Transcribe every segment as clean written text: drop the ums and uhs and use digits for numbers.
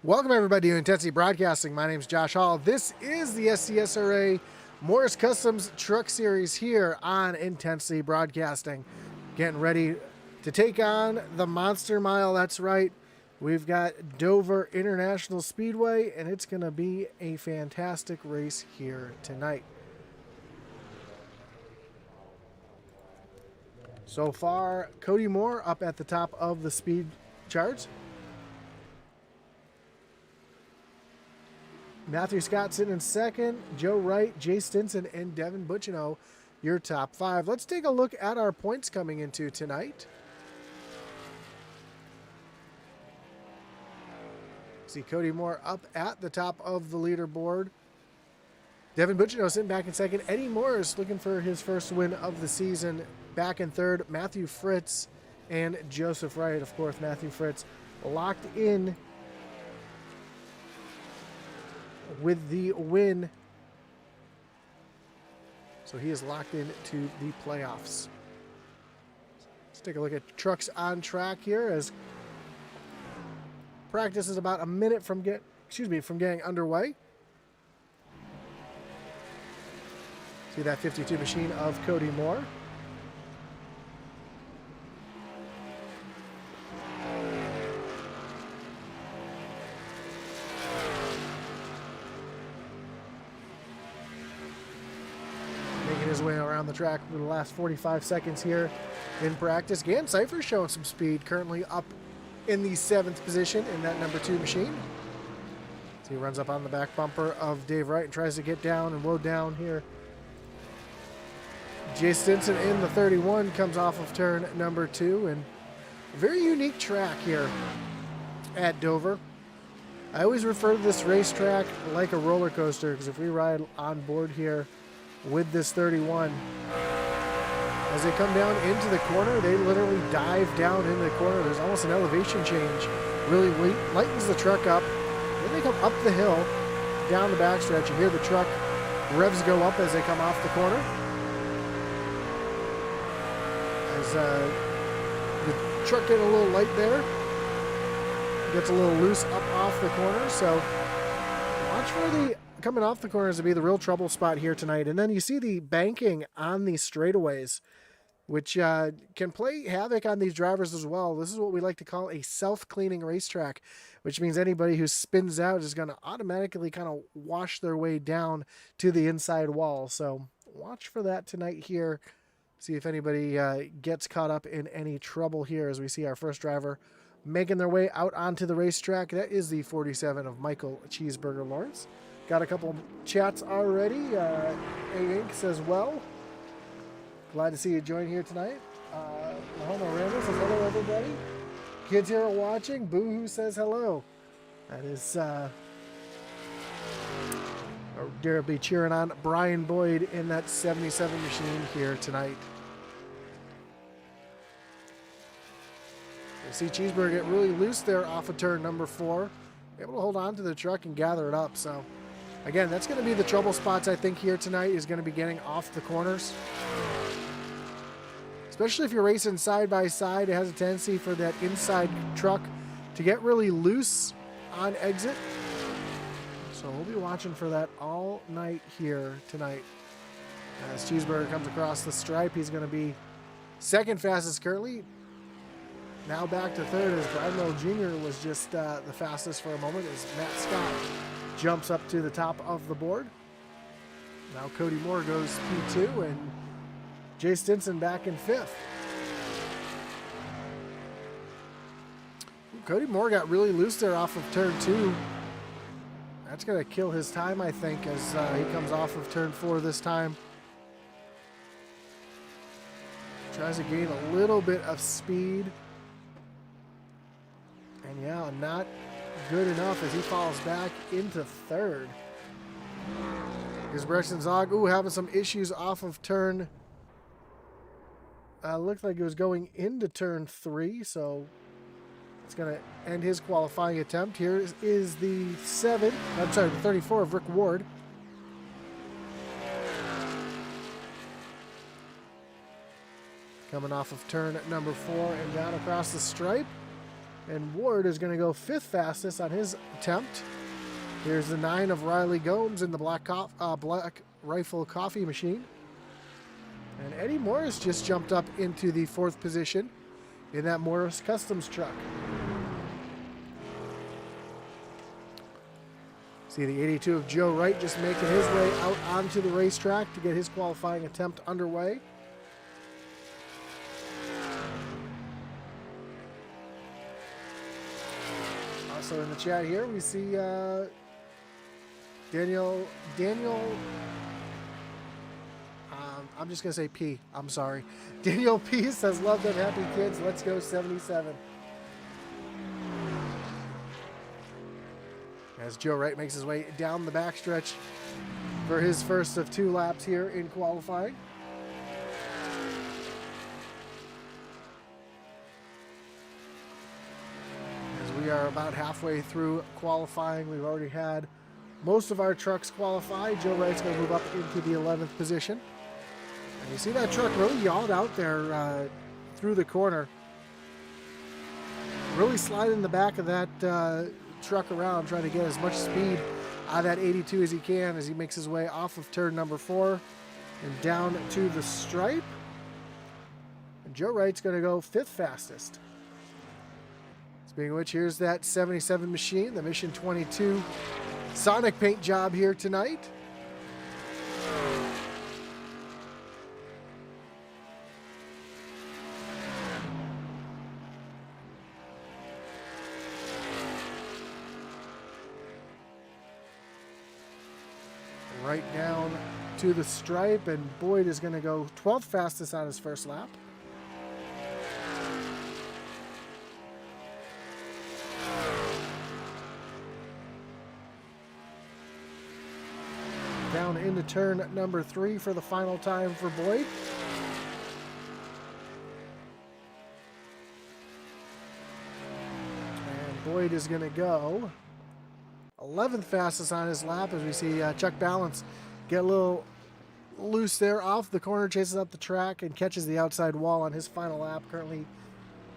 Welcome everybody to Intensity Broadcasting. My name is Josh Hall. This is the SCSRA Morris Customs Truck Series here on Intensity Broadcasting. Getting ready to take on the Monster Mile. That's right. We've got Dover International Speedway, and it's going to be a fantastic race here tonight. So far, Cody Moore up at the top of the speed charts. Matthew Scott sitting in second, Joe Wright, Jay Stinson, and Devin Butchino, your top five. Let's take a look at our points coming into tonight. See Cody Moore up at the top of the leaderboard. Devin Butchino sitting back in second. Eddie Morris looking for his first win of the season, back in third. Matthew Fritz and Joseph Wright, of course, Matthew Fritz locked in with the win. So he is locked into the playoffs. Let's take a look at trucks on track here as practice is about a minute from getting underway. See that 52 machine of Cody Moore. His way around the track for the last 45 seconds here in practice. Gan Cypher's showing some speed, currently up in the 7th position in that number 2 machine. So he runs up on the back bumper of Dave Wright and tries to get down and low down here. Jay Stinson in the 31 comes off of turn number 2, and a very unique track here at Dover. I always refer to this racetrack like a roller coaster, because if we ride on board here with this 31, as they come down into the corner, they literally dive down into the corner. There's almost an elevation change, really lightens the truck up. Then they come up the hill, down the backstretch. You hear the truck revs go up as they come off the corner, as the truck getting a little light there, gets a little loose up off the corner. So watch for the coming off the corners to be the real trouble spot here tonight. And then you see the banking on these straightaways, which can play havoc on these drivers as well. This is what we like to call a self-cleaning racetrack, which means anybody who spins out is going to automatically kind of wash their way down to the inside wall. So watch for that tonight here. See if anybody gets caught up in any trouble here as we see our first driver making their way out onto the racetrack. That is the 47 of Michael Cheeseburger Lawrence. Got a couple chats already. A-Ink says, well, glad to see you join here tonight. Mahoma Randall says, hello, everybody. Kids here are watching. Boohoo says hello. That is, dare be cheering on Brian Boyd in that 77 machine here tonight. You see Cheeseburger get really loose there off of turn number 4. Able to hold on to the truck and gather it up. So again, that's going to be the trouble spots, I think, here tonight, is going to be getting off the corners. Especially if you're racing side by side, it has a tendency for that inside truck to get really loose on exit. So we'll be watching for that all night here tonight. As Cheeseburger comes across the stripe, he's going to be second fastest currently. Now back to third, as Bradwell Jr. was just the fastest for a moment, as Matt Scott jumps up to the top of the board. Now Cody Moore goes P2, and Jay Stinson back in 5th. Cody Moore got really loose there off of turn 2. That's going to kill his time, I think, as he comes off of turn 4 this time. Tries to gain a little bit of speed. And yeah, not good enough as he falls back into 3rd. Here's Braxton Zog, having some issues off of turn. Looked like it was going into turn 3, so it's going to end his qualifying attempt. Here is the 34 of Rick Ward. Coming off of turn number 4 and down across the stripe. And Ward is going to go 5th fastest on his attempt. Here's the 9 of Riley Gomes in the Black Rifle Coffee Machine. And Eddie Morris just jumped up into the 4th position in that Morris Customs truck. See the 82 of Joe Wright just making his way out onto the racetrack to get his qualifying attempt underway. Also in the chat here, we see Daniel, I'm just going to say P. I'm sorry. Daniel P says, love them happy kids. Let's go 77. As Joe Wright makes his way down the backstretch for his first of 2 laps here in qualifying. As we are about halfway through qualifying, we've already had most of our trucks qualify. Joe Wright's going to move up into the 11th position. And you see that truck really yawed out there through the corner. Really sliding the back of that truck around, trying to get as much speed out of that 82 as he can as he makes his way off of turn number 4 and down to the stripe. And Joe Wright's going to go 5th fastest. Speaking of which, here's that 77 machine, the Mission 22 Sonic paint job here tonight. Right down to the stripe, and Boyd is going to go 12th fastest on his first lap. Down into turn number 3 for the final time for Boyd. And Boyd is going to go 11th fastest on his lap as we see Chuck Balance get a little loose there off the corner, chases up the track and catches the outside wall on his final lap. Currently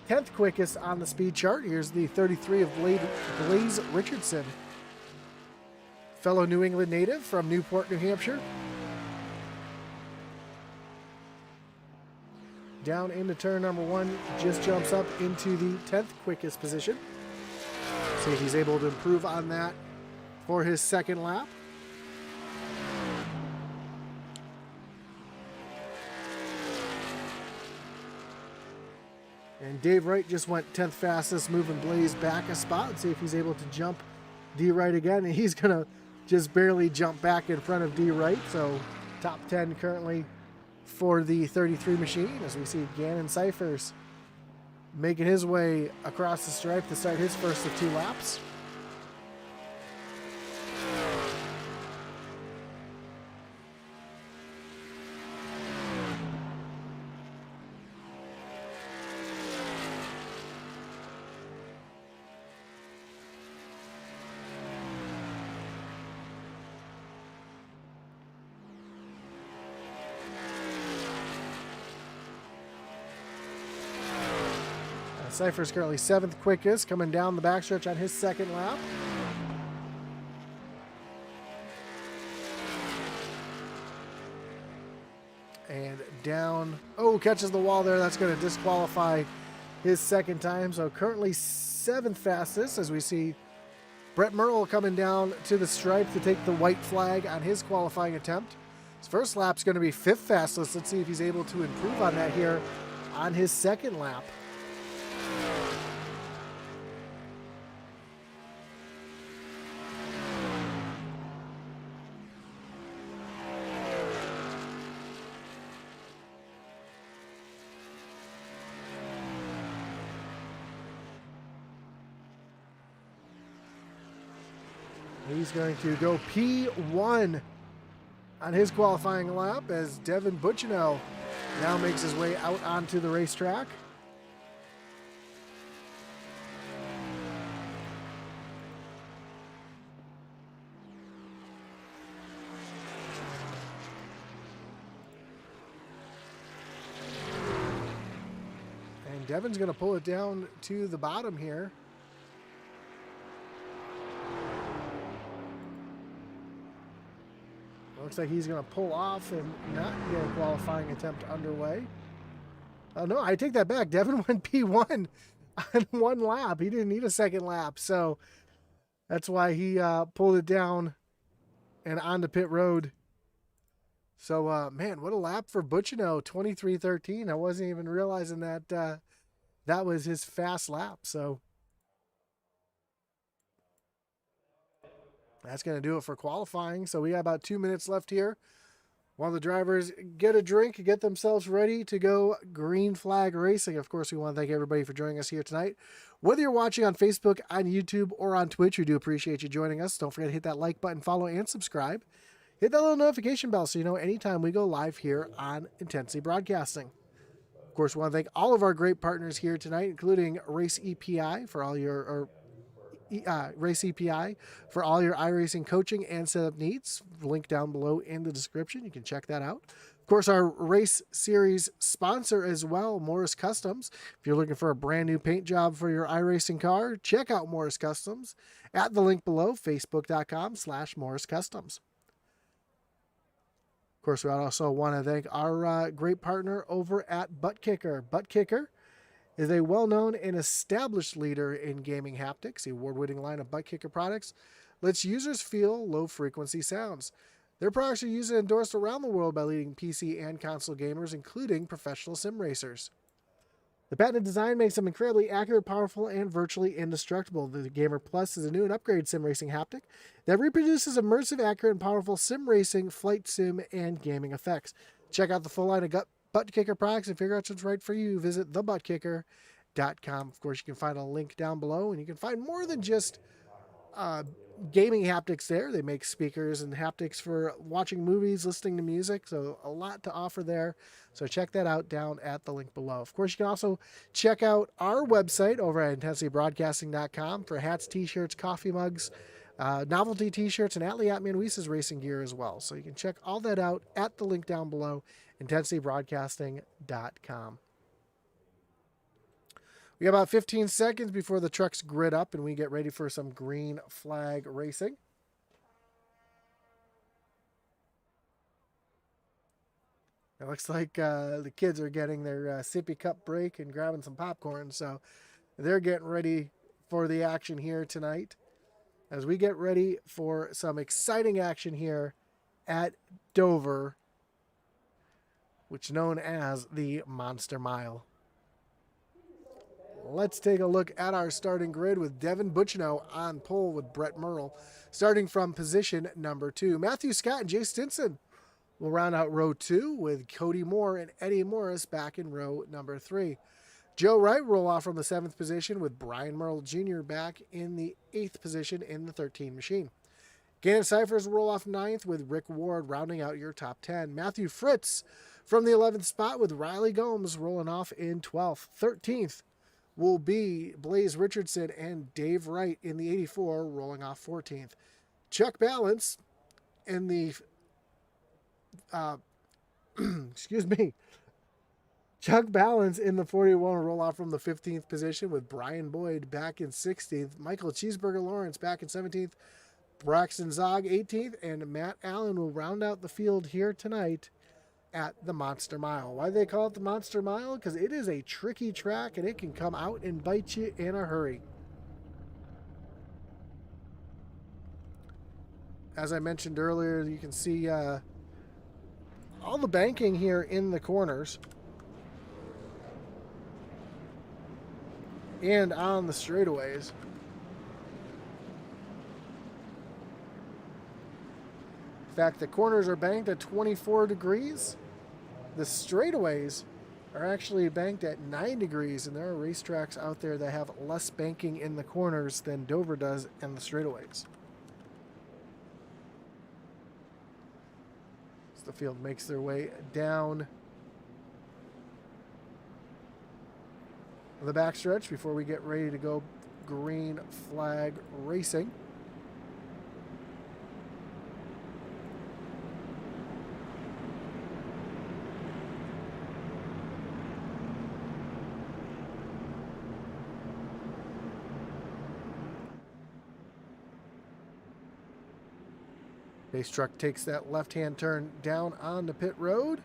10th quickest on the speed chart. Here's the 33 of Blaze Richardson, fellow New England native from Newport, New Hampshire. Down into turn number 1, just jumps up into the 10th quickest position. See if he's able to improve on that for his second lap. And Dave Wright just went 10th fastest, moving Blaze back a spot. Let's see if he's able to jump D Wright again. And he's going to just barely jump back in front of D Wright. So top 10 currently for the 33 machine, as we see Gannon Cyphers making his way across the stripe to start his first of 2 laps. Cypher's currently 7th quickest, coming down the backstretch on his second lap. And down, catches the wall there. That's going to disqualify his second time. So currently 7th fastest as we see Brett Merle coming down to the stripe to take the white flag on his qualifying attempt. His first lap's going to be 5th fastest. Let's see if he's able to improve on that here on his second lap. He's going to go P1 on his qualifying lap as Devin Butchinell now makes his way out onto the racetrack. Devin's going to pull it down to the bottom here. Looks like he's going to pull off and not get a qualifying attempt underway. Oh, no, I take that back. Devin went P1 on one lap. He didn't need a second lap. So that's why he pulled it down and onto pit road. So, man, what a lap for Buccino, 23:13. I wasn't even realizing that that was his fast lap. So that's going to do it for qualifying. So we got about 2 minutes left here while the drivers get a drink, get themselves ready to go green flag racing. Of course, we want to thank everybody for joining us here tonight. Whether you're watching on Facebook, on YouTube, or on Twitch, we do appreciate you joining us. Don't forget to hit that like button, follow, and subscribe. Hit that little notification bell so you know anytime we go live here on Intensity Broadcasting. Of course, we want to thank all of our great partners here tonight, including Race EPI for all your Race EPI for all your iRacing coaching and setup needs. Link down below in the description. You can check that out. Of course, our race series sponsor as well, Morris Customs. If you're looking for a brand new paint job for your iRacing car, check out Morris Customs at the link below, facebook.com/Morris Customs. Of course, we also want to thank our great partner over at Butt Kicker. Butt Kicker is a well-known and established leader in gaming haptics. The award-winning line of Butt Kicker products lets users feel low-frequency sounds. Their products are used and endorsed around the world by leading PC and console gamers, including professional sim racers. The patented design makes them incredibly accurate, powerful, and virtually indestructible. The Gamer Plus is a new and upgraded sim racing haptic that reproduces immersive, accurate, and powerful sim racing, flight sim, and gaming effects. Check out the full line of Butt Kicker products and figure out what's right for you. Visit thebuttkicker.com. Of course, you can find a link down below, and you can find more than just gaming haptics there. They make speakers and haptics for watching movies, listening to music, so a lot to offer there. So check that out down at the link below. Of course, you can also check out our website over at intensitybroadcasting.com for hats, t-shirts, coffee mugs, novelty t-shirts, and Atlee Atman-Weiss' racing gear as well. So you can check all that out at the link down below, intensitybroadcasting.com. We got about 15 seconds before the trucks grid up and we get ready for some green flag racing. It looks like the kids are getting their sippy cup break and grabbing some popcorn, so they're getting ready for the action here tonight as we get ready for some exciting action here at Dover, which is known as the Monster Mile. Let's take a look at our starting grid with Devin Buccino on pole with Brett Merle, starting from position number 2. Matthew Scott and Jay Stinson will round out row 2 with Cody Moore and Eddie Morris back in row number 3. Joe Wright will roll off from the 7th position with Brian Merle Jr. back in the 8th position in the 13 machine. Gannon Cyphers will roll off 9th with Rick Ward rounding out your top 10. Matthew Fritz from the 11th spot with Riley Gomes rolling off in 12th. 13th will be Blaze Richardson and Dave Wright in the 84, rolling off 14th. Chuck Balance in the, Chuck Balance in the 41 will roll off from the 15th position with Brian Boyd back in 16th. Michael Cheeseburger Lawrence back in 17th. Braxton Zog 18th, and Matt Allen will round out the field here tonight at the Monster Mile. Why do they call it the Monster Mile? Because it is a tricky track and it can come out and bite you in a hurry. As I mentioned earlier, you can see all the banking here in the corners and on the straightaways. In fact, the corners are banked at 24 degrees. The straightaways are actually banked at 9 degrees, and there are racetracks out there that have less banking in the corners than Dover does in the straightaways. As the field makes their way down the backstretch before we get ready to go green flag racing. Base truck takes that left-hand turn down on the pit road.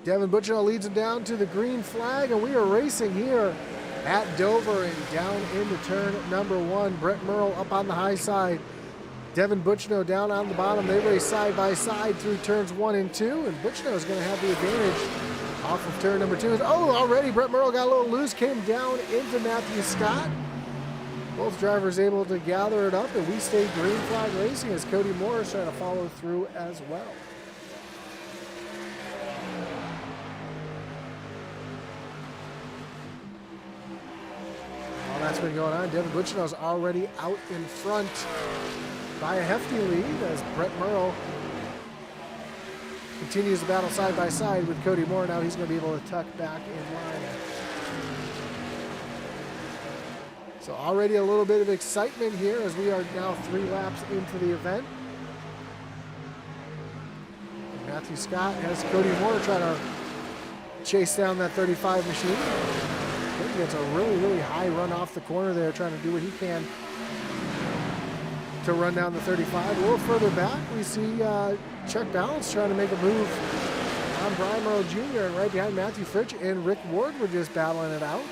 Devin Butchell leads him down to the green flag, and we are racing here at Dover and down into turn number 1. Brett Merle up on the high side. Devin Butchno down on the bottom. They race side by side through turns 1 and 2, and Butchno is going to have the advantage off of turn number 2. Oh, already Brett Merle got a little loose, came down into Matthew Scott. Both drivers able to gather it up, and we stay green flag racing as Cody Moore is trying to follow through as well. While that's been going on, Devin Butchno is already out in front by a hefty lead as Brett Merle continues the battle side by side with Cody Moore. Now he's going to be able to tuck back in line. So already a little bit of excitement here as we are now 3 laps into the event. Matthew Scott has Cody Moore trying to chase down that 35 machine. He gets a really high run off the corner there, trying to do what he can to run down the 35. A little further back, we see Chuck Balance trying to make a move on Brian Merle Jr. And right behind Matthew Fritsch and Rick Ward were just battling it out.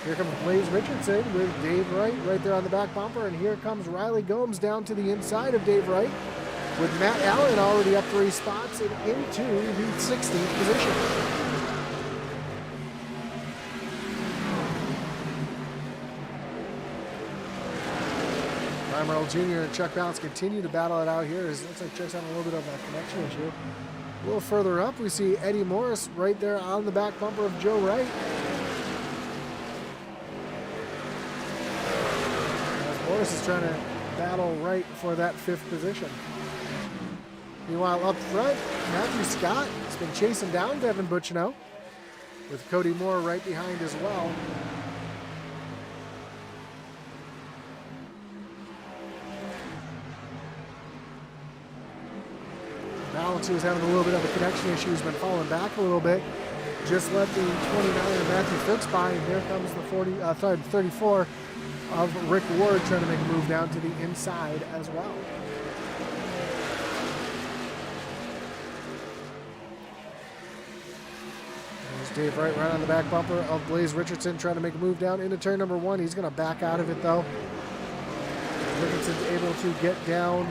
Here comes Blaze Richardson with Dave Wright right there on the back bumper. And here comes Riley Gomes down to the inside of Dave Wright with Matt Allen already up 3 spots and into the 16th position. Brian Merle Jr. and Chuck Balance continue to battle it out here. It looks like Chuck's having a little bit of a connection issue. A little further up, we see Eddie Morris right there on the back bumper of Joe Wright. Morris is trying to battle Wright for that 5th position. Meanwhile, up front, Matthew Scott has been chasing down Devin Butchno with Cody Moore right behind as well. Balance, who's having a little bit of a connection issue, has been falling back a little bit. Just let the 29er Matthew Fritz by, and here comes the 34 of Rick Ward trying to make a move down to the inside as well. There's Dave Wright right on the back bumper of Blaze Richardson trying to make a move down into turn number 1. He's going to back out of it though. Richardson's able to get down.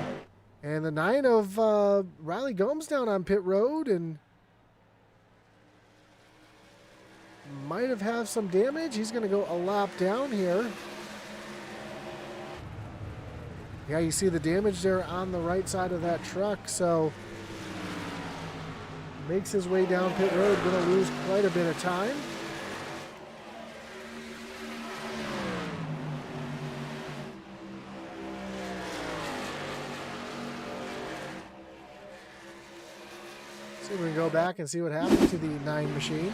And the 9 of Riley Gomes down on pit road and might have some damage. He's going to go a lap down here. Yeah, you see the damage there on the right side of that truck, so makes his way down pit road, going to lose quite a bit of time. See if we can go back and see what happened to the 9 machine.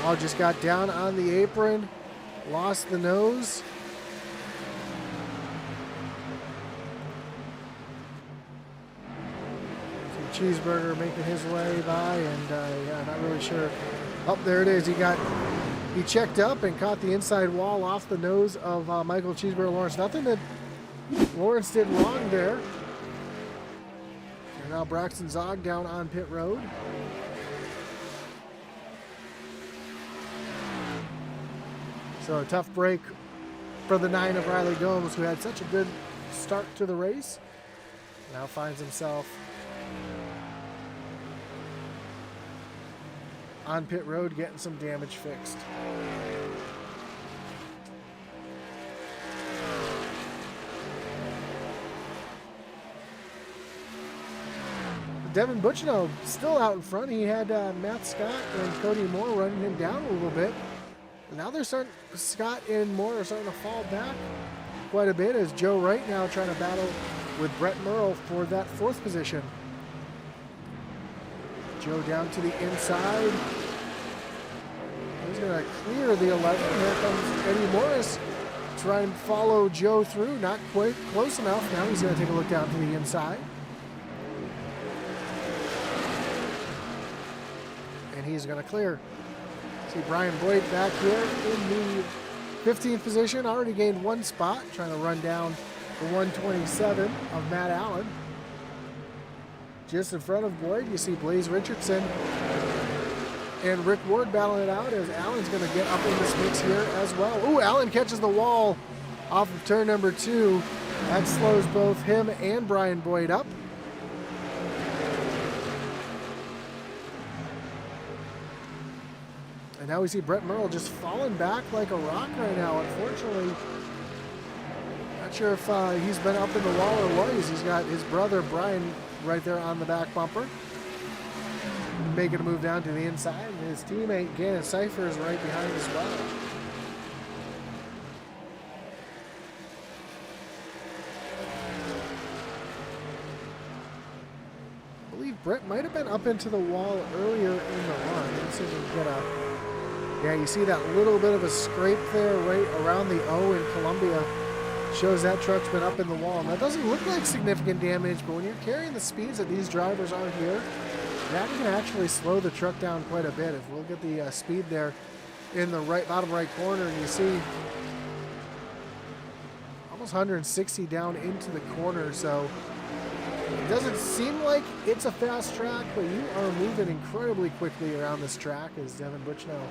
Oh, just got down on the apron, lost the nose. So Cheeseburger making his way by, and yeah, not really sure. Oh, there it is. He checked up and caught the inside wall off the nose of Michael Cheeseburger Lawrence. Nothing that Lawrence did wrong there. And now Braxton Zog down on pit road. So a tough break for the 9 of Riley Gomes, who had such a good start to the race. Now finds himself on pit road getting some damage fixed. Devin Butchno still out in front. He had Matt Scott and Cody Moore running him down a little bit. Now they're starting, Scott and Moore are starting to fall back quite a bit as Joe Wright now trying to battle with Brett Merle for that 4th position. Joe down to the inside. He's going to clear the 11. Here comes Eddie Morris trying to follow Joe through. Not quite close enough. Now he's going to take a look down to the inside. And he's going to clear. See Brian Boyd back here in the 15th position, already gained 1 spot, trying to run down the 127 of Matt Allen. Just in front of Boyd, you see Blaze Richardson and Rick Ward battling it out as Allen's going to get up in this mix here as well. Ooh, Allen catches the wall off of turn number 2. That slows both him and Brian Boyd up. And now we see Brett Merle just falling back like a rock right now, unfortunately. Not sure if he's been up in the wall or what. He's got his brother Brian right there on the back bumper, making a move down to the inside, and his teammate Gannon Cypher is right behind as well. I believe Brett might have been up into the wall earlier in the run. Let's see if we can get a... Yeah, you see that little bit of a scrape there right around the O in Columbia. Shows that truck's been up in the wall. Now, that doesn't look like significant damage, but when you're carrying the speeds that these drivers are here, that can actually slow the truck down quite a bit. If we'll get the speed there in the bottom right corner, and you see almost 160 down into the corner, so it doesn't seem like it's a fast track, but you are moving incredibly quickly around this track as Devin Butchnow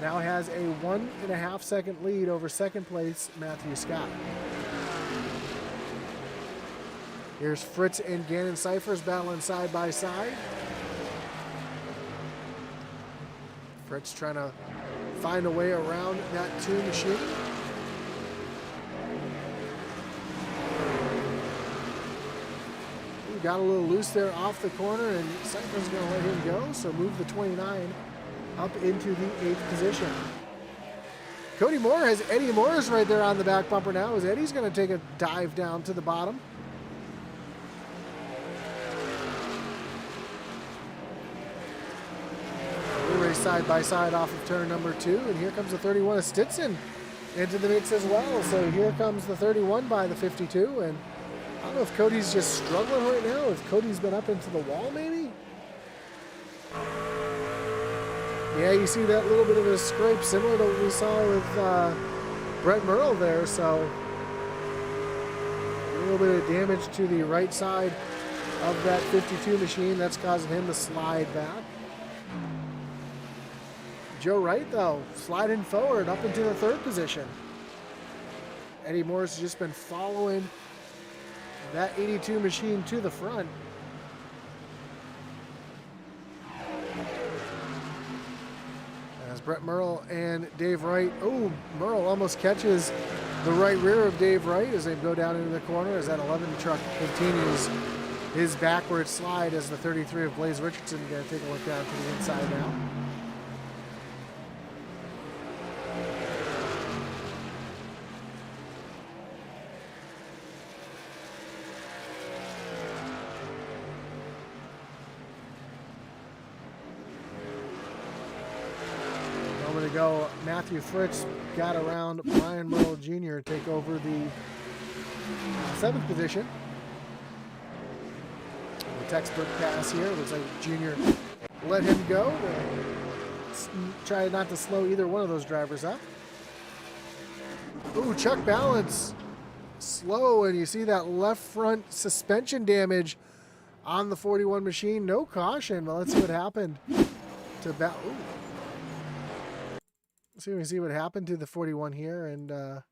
now has a 1.5 second lead over second place Matthew Scott. Here's Fritz and Gannon Cyphers battling side by side. Fritz trying to find a way around that 2 machine. He got a little loose there off the corner, and Cyphers going to let him go, so move the 29 up into the 8th position. Cody Moore has Eddie Morris right there on the back bumper now, as Eddie's going to take a dive down to the bottom. We race side by side off of turn number 2, and here comes the 31 of Stinson into the mix as well. So here comes the 31 by the 52, and I don't know if Cody's just struggling right now, if Cody's been up into the wall maybe. Yeah, you see that little bit of a scrape similar to what we saw with Brett Merle there, so a little bit of damage to the right side of that 52 machine. That's causing him to slide back. Joe Wright, though, sliding forward up into the 3rd position. Eddie Morris has just been following that 82 machine to the front. Brett Merle and Dave Wright. Oh, Merle almost catches the right rear of Dave Wright as they go down into the corner as that 11 truck continues his backward slide as the 33 of Blaze Richardson going to take a look down to the inside now. Go. Matthew Fritz got around Brian Merle Jr. take over the 7th position. The textbook pass here. Looks like Jr. let him go. Try not to slow either one of those drivers up. Ooh, Chuck Balance. Slow, and you see that left front suspension damage on the 41 machine. No caution, but let's see what happened to Balance. So we can see what happened to the 41 here, and looks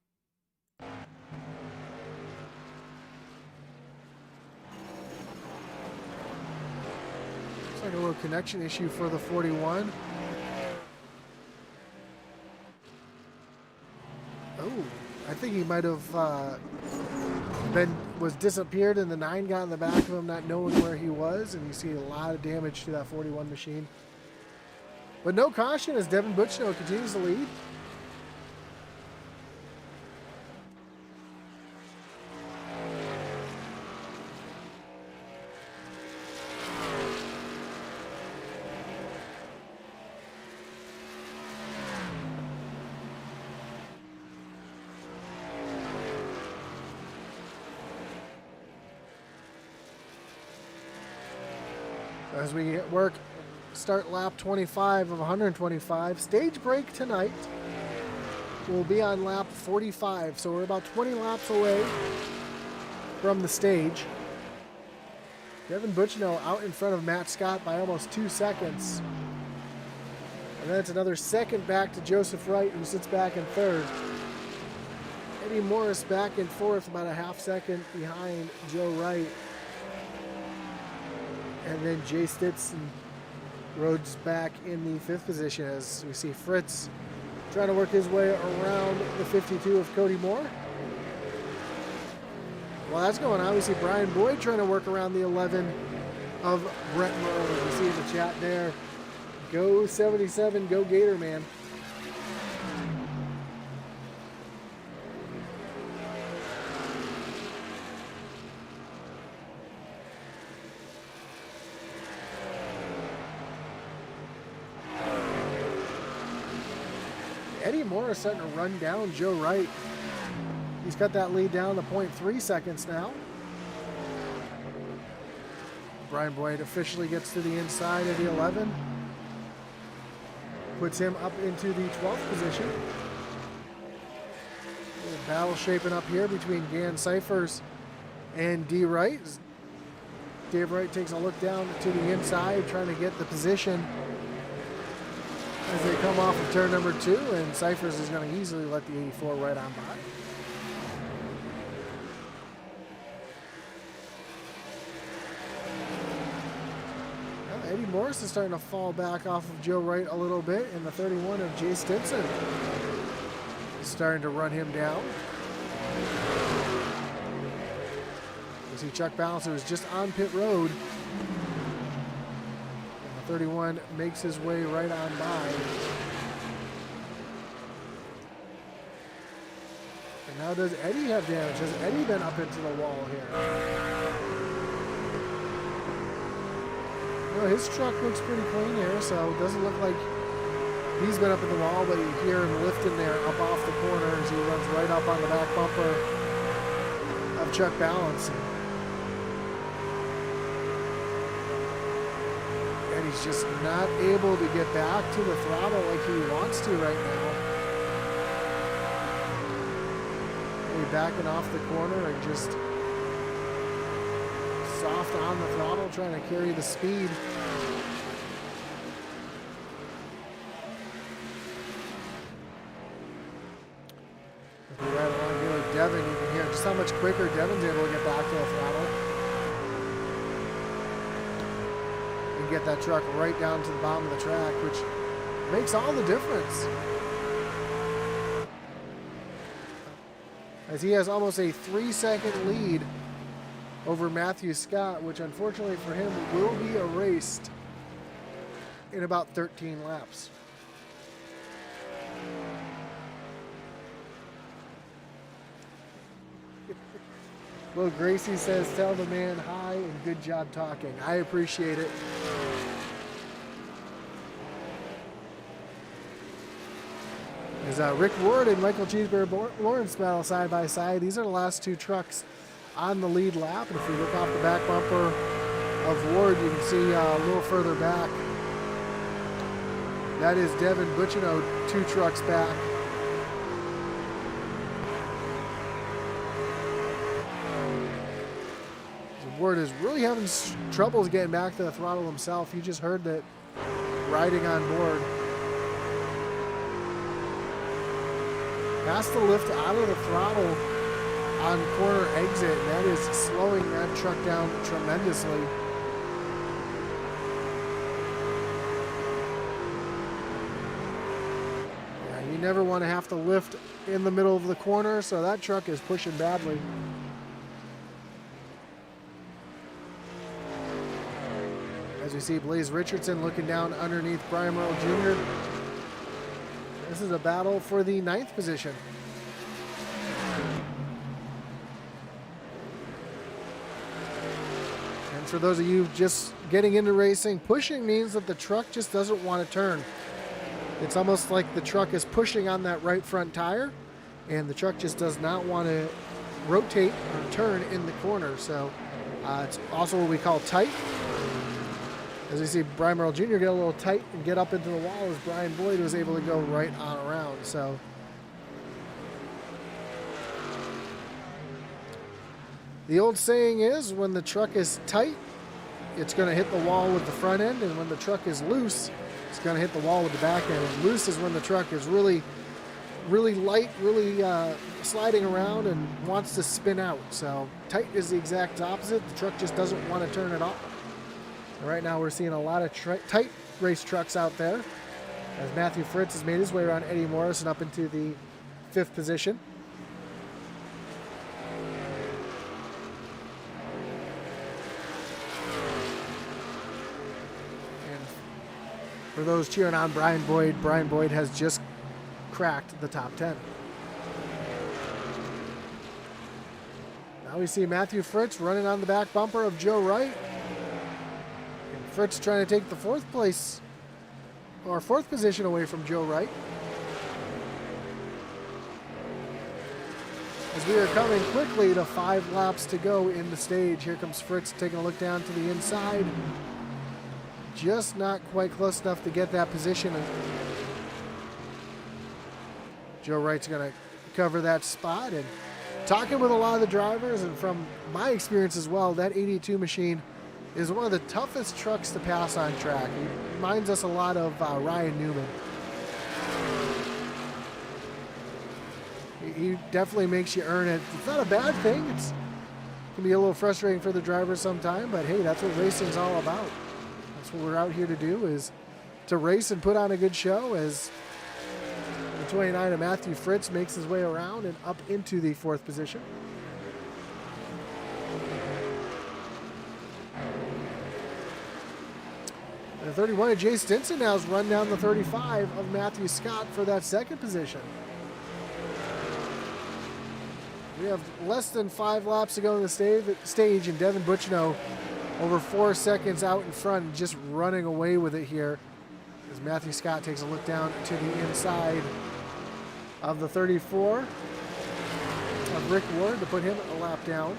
like a little connection issue for the 41. Oh, I think he might have was disappeared, and the 9 got in the back of him, not knowing where he was, and you see a lot of damage to that 41 machine. But no caution as Devin Butchnow continues to lead. As we work start lap 25 of 125. Stage break tonight. We'll be on lap 45, so we're about 20 laps away from the stage. Devin Butchino out in front of Matt Scott by almost 2 seconds. And then it's another second back to Joseph Wright, who sits back in third. Eddie Morris back in fourth, about a half second behind Joe Wright. And then Jay Stinson Rhodes back in the fifth position as we see Fritz trying to work his way around the 52 of Cody Moore. While that's going on, we see Brian Boyd trying to work around the 11 of Brett Merle, as we see in the chat there. Go 77, go Gator Man. Eddie Morris starting to run down Joe Wright. He's got that lead down to 0.3 seconds now. Brian Boyd officially gets to the inside of the 11. Puts him up into the 12th position. A little battle shaping up here between Dan Cyphers and D. Wright. Dave Wright takes a look down to the inside, trying to get the position as they come off of turn number 2, and Cyphers is going to easily let the 84 right on by. Well, Eddie Morris is starting to fall back off of Joe Wright a little bit, and the 31 of Jay Stinson is starting to run him down. You see Chuck Balance, who was just on pit road. 31 makes his way right on by. And now does Eddie have damage? Has Eddie been up into the wall here? No, his truck looks pretty clean here, so it doesn't look like he's been up in the wall, but you hear him lifting there up off the corner as he runs right up on the back bumper of Chuck Balance. He's just not able to get back to the throttle like he wants to right now. Maybe backing off the corner and just soft on the throttle, trying to carry the speed. If we ride along here with Devin, you can hear just how much quicker Devin's able to get back to the throttle. Get that truck right down to the bottom of the track, which makes all the difference. As he has almost a 3-second lead over Matthew Scott, which unfortunately for him will be erased in about 13 laps. Well, Gracie says, tell the man hi and good job talking. I appreciate it. As Rick Ward and Michael Cheeseburger Lawrence battle side by side. These are the last 2 trucks on the lead lap. And if you look off the back bumper of Ward, you can see a little further back. That is Devin Butchino 2 trucks back. Ward is really having troubles getting back to the throttle himself. You just heard that riding on board. Has to lift out of the throttle on corner exit, and that is slowing that truck down tremendously. Yeah, you never want to have to lift in the middle of the corner, so that truck is pushing badly. As we see Blaze Richardson looking down underneath Brian Merle Jr. This is a battle for the 9th position. And for those of you just getting into racing, pushing means that the truck just doesn't want to turn. It's almost like the truck is pushing on that right front tire, and the truck just does not want to rotate or turn in the corner. So it's also what we call tight. As we see Brian Merle Jr. get a little tight and get up into the wall, as Brian Boyd was able to go right on around. So the old saying is, when the truck is tight, it's going to hit the wall with the front end, and when the truck is loose, it's going to hit the wall with the back end. And loose is when the truck is really light, really sliding around and wants to spin out. So tight is the exact opposite. The truck just doesn't want to turn it off. And right now we're seeing a lot of tight race trucks out there, as Matthew Fritz has made his way around Eddie Morrison up into the 5th position. And for those cheering on Brian Boyd has just cracked the top 10. Now we see Matthew Fritz running on the back bumper of Joe Wright. And Fritz trying to take the 4th position away from Joe Wright. As we are coming quickly to 5 laps to go in the stage. Here comes Fritz taking a look down to the inside. Just not quite close enough to get that position. Joe Wright's going to cover that spot. And talking with a lot of the drivers, and from my experience as well, that 82 machine is one of the toughest trucks to pass on track. It reminds us a lot of Ryan Newman. He definitely makes you earn it. It's not a bad thing. It can be a little frustrating for the drivers sometime, but hey, that's what racing's all about. That's what we're out here to do, is to race and put on a good show. As the 29 of Matthew Fritz makes his way around and up into the 4th position. And the 31 of Jay Stinson now has run down the 35 of Matthew Scott for that 2nd position. We have less than 5 laps to go in the stage, and Devin Butchno over 4 seconds out in front, just running away with it here, as Matthew Scott takes a look down to the inside of the 34 of Rick Ward to put him a lap down.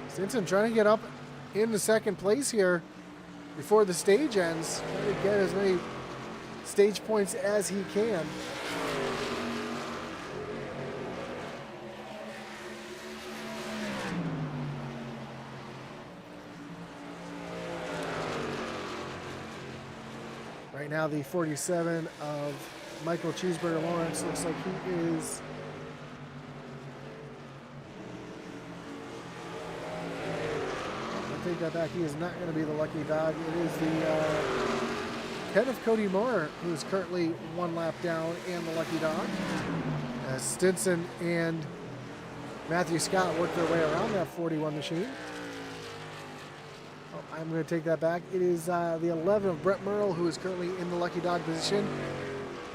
Stinson trying to get up into 2nd place here before the stage ends, trying to get as many stage points as he can. Right now, the 47 of Michael Cheeseburger Lawrence looks like he is take that back. He is not going to be the lucky dog. It is the Kenneth Cody Moore, who is currently 1 lap down, and the lucky dog. As Stinson and Matthew Scott work their way around that 41 machine. Oh, I'm going to take that back. It is the 11 of Brett Merle, who is currently in the lucky dog position,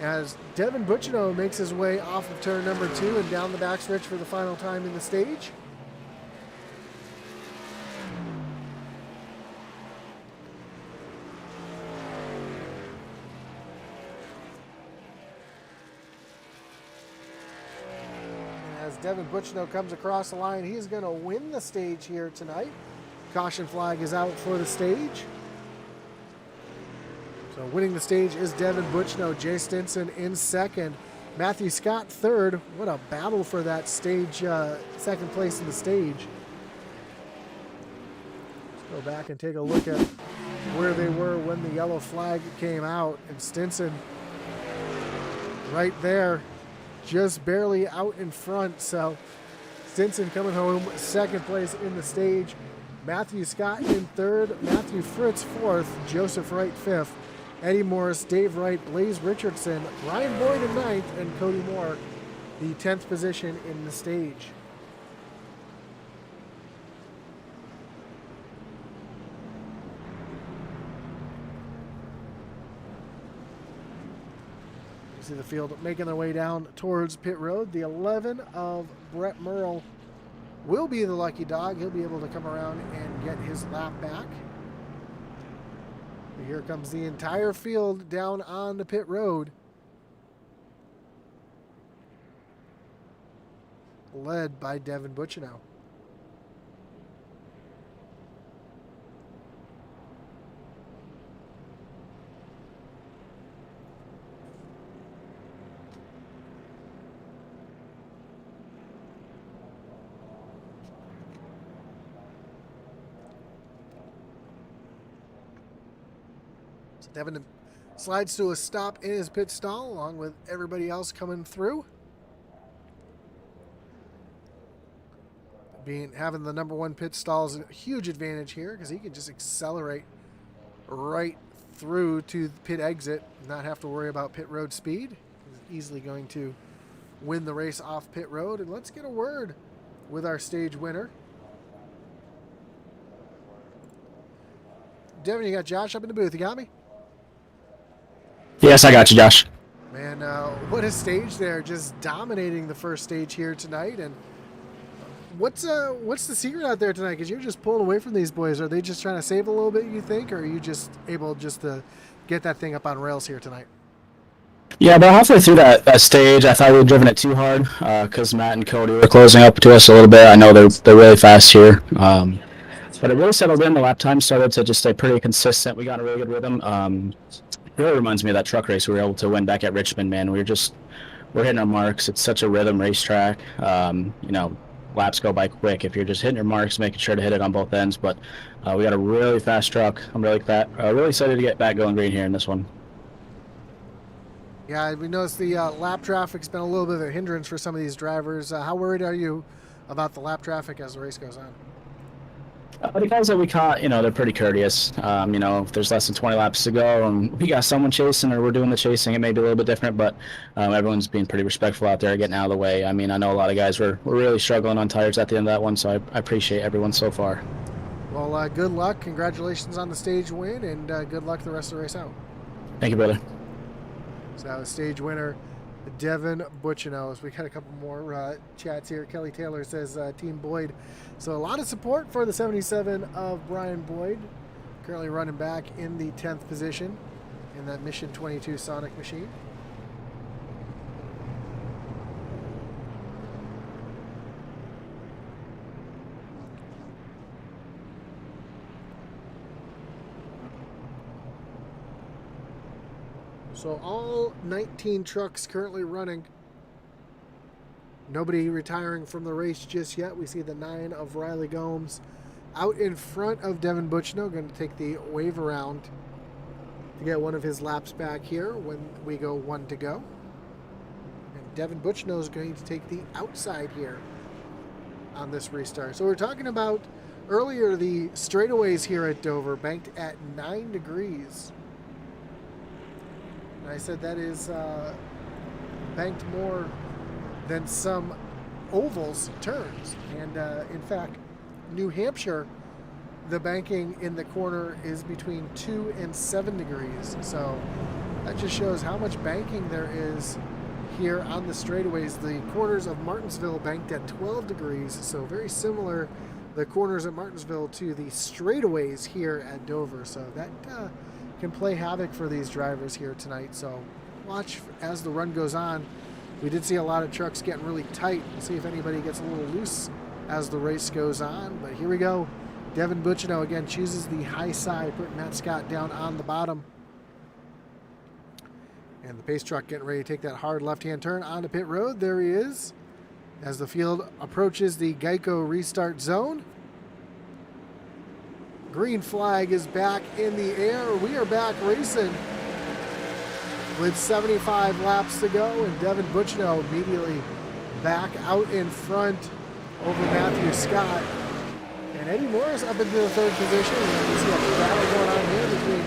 as Devin Butchno makes his way off of turn number 2 and down the backstretch for the final time in the stage. Devin Butchno comes across the line, he is going to win the stage here tonight. Caution flag is out for the stage. So winning the stage is Devin Butchno. Jay Stinson in 2nd. Matthew Scott 3rd. What a battle for that stage, 2nd place in the stage. Let's go back and take a look at where they were when the yellow flag came out. And Stinson right there, just barely out in front. So Stinson coming home 2nd place in the stage. Matthew Scott in 3rd, Matthew Fritz 4th, Joseph Wright 5th, Eddie Morris, Dave Wright, Blaze Richardson, Ryan Boyd in 9th, and Cody Moore the 10th position in the stage. See the field making their way down towards pit road. The 11 of Brett Merle will be the lucky dog. He'll be able to come around and get his lap back. Here comes the entire field down on the pit road, led by Devin Butchinow. Devin slides to a stop in his pit stall along with everybody else coming through. Having the number one pit stall is a huge advantage here because he can just accelerate right through to the pit exit, not have to worry about pit road speed. He's easily going to win the race off pit road. And let's get a word with our stage winner. Devin, you got Josh up in the booth. You got me? Yes, I got you, Josh. Man, what a stage there. Just dominating the first stage here tonight. And what's the secret out there tonight? Because you're just pulling away from these boys. Are they just trying to save a little bit, you think? Or are you just able just to get that thing up on rails here tonight? Yeah, about halfway through that stage, I thought we had driven it too hard because Matt and Cody were closing up to us a little bit. I know they're really fast here. But it really settled in. The lap time started to just stay pretty consistent. We got a really good rhythm. It really reminds me of that truck race we were able to win back at Richmond, man. We're hitting our marks. It's such a rhythm racetrack. Laps go by quick if you're just hitting your marks, making sure to hit it on both ends. But we got a really fast truck. I'm really excited to get back going green here in this one. Yeah, we noticed the lap traffic's been a little bit of a hindrance for some of these drivers. How worried are you about the lap traffic as the race goes on? The guys that we caught, they're pretty courteous. If there's less than 20 laps to go and we got someone chasing or we're doing the chasing, it may be a little bit different, but everyone's being pretty respectful out there, getting out of the way. I mean, I know a lot of guys were really struggling on tires at the end of that one, so I appreciate everyone so far. Well, good luck. Congratulations on the stage win, and good luck the rest of the race out. Thank you, brother. So stage winner, Devin Butchinow. We got a couple more chats here. Kelly Taylor says Team Boyd. So a lot of support for the 77 of Brian Boyd, currently running back in the 10th position in that Mission 22 Sonic machine. So all 19 trucks currently running. Nobody retiring from the race just yet. We see the 9 of Riley Gomes out in front of Devin Butchinow, going to take the wave around to get one of his laps back here when we go 1 to go. And Devin Butchinow is going to take the outside here on this restart. So we're talking about earlier the straightaways here at Dover banked at 9 degrees. And I said that is banked more than some ovals turns. And in fact, New Hampshire, the banking in the corner is between 2 and 7 degrees. So that just shows how much banking there is here on the straightaways. The corners of Martinsville banked at 12 degrees. So very similar, the corners of Martinsville to the straightaways here at Dover. So that can play havoc for these drivers here tonight. So watch as the run goes on. We did see a lot of trucks getting really tight. We'll see if anybody gets a little loose as the race goes on. But here we go. Devin Butchinow again chooses the high side, putting Matt Scott down on the bottom. And the pace truck getting ready to take that hard left-hand turn onto pit road. There he is as the field approaches the Geico restart zone. Green flag is back in the air. We are back racing with 75 laps to go, and Devin Butchinow immediately back out in front over Matthew Scott. And Eddie Morris up into the 3rd position. And we see a battle going on here between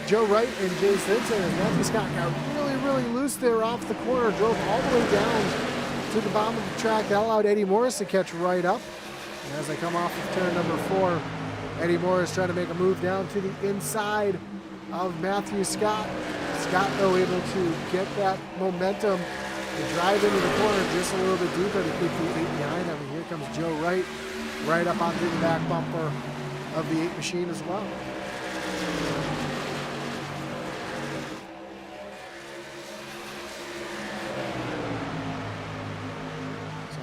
Joe Wright and Jay Simpson. And Matthew Scott got really loose there off the corner, drove all the way down to the bottom of the track. That allowed Eddie Morris to catch right up. And as they come off of turn number 4, Eddie Morris trying to make a move down to the inside of Matthew Scott. Scott, though, able to get that momentum to drive into the corner just a little bit deeper to keep the 8 behind him. And here comes Joe Wright right up onto the back bumper of the 8 machine as well.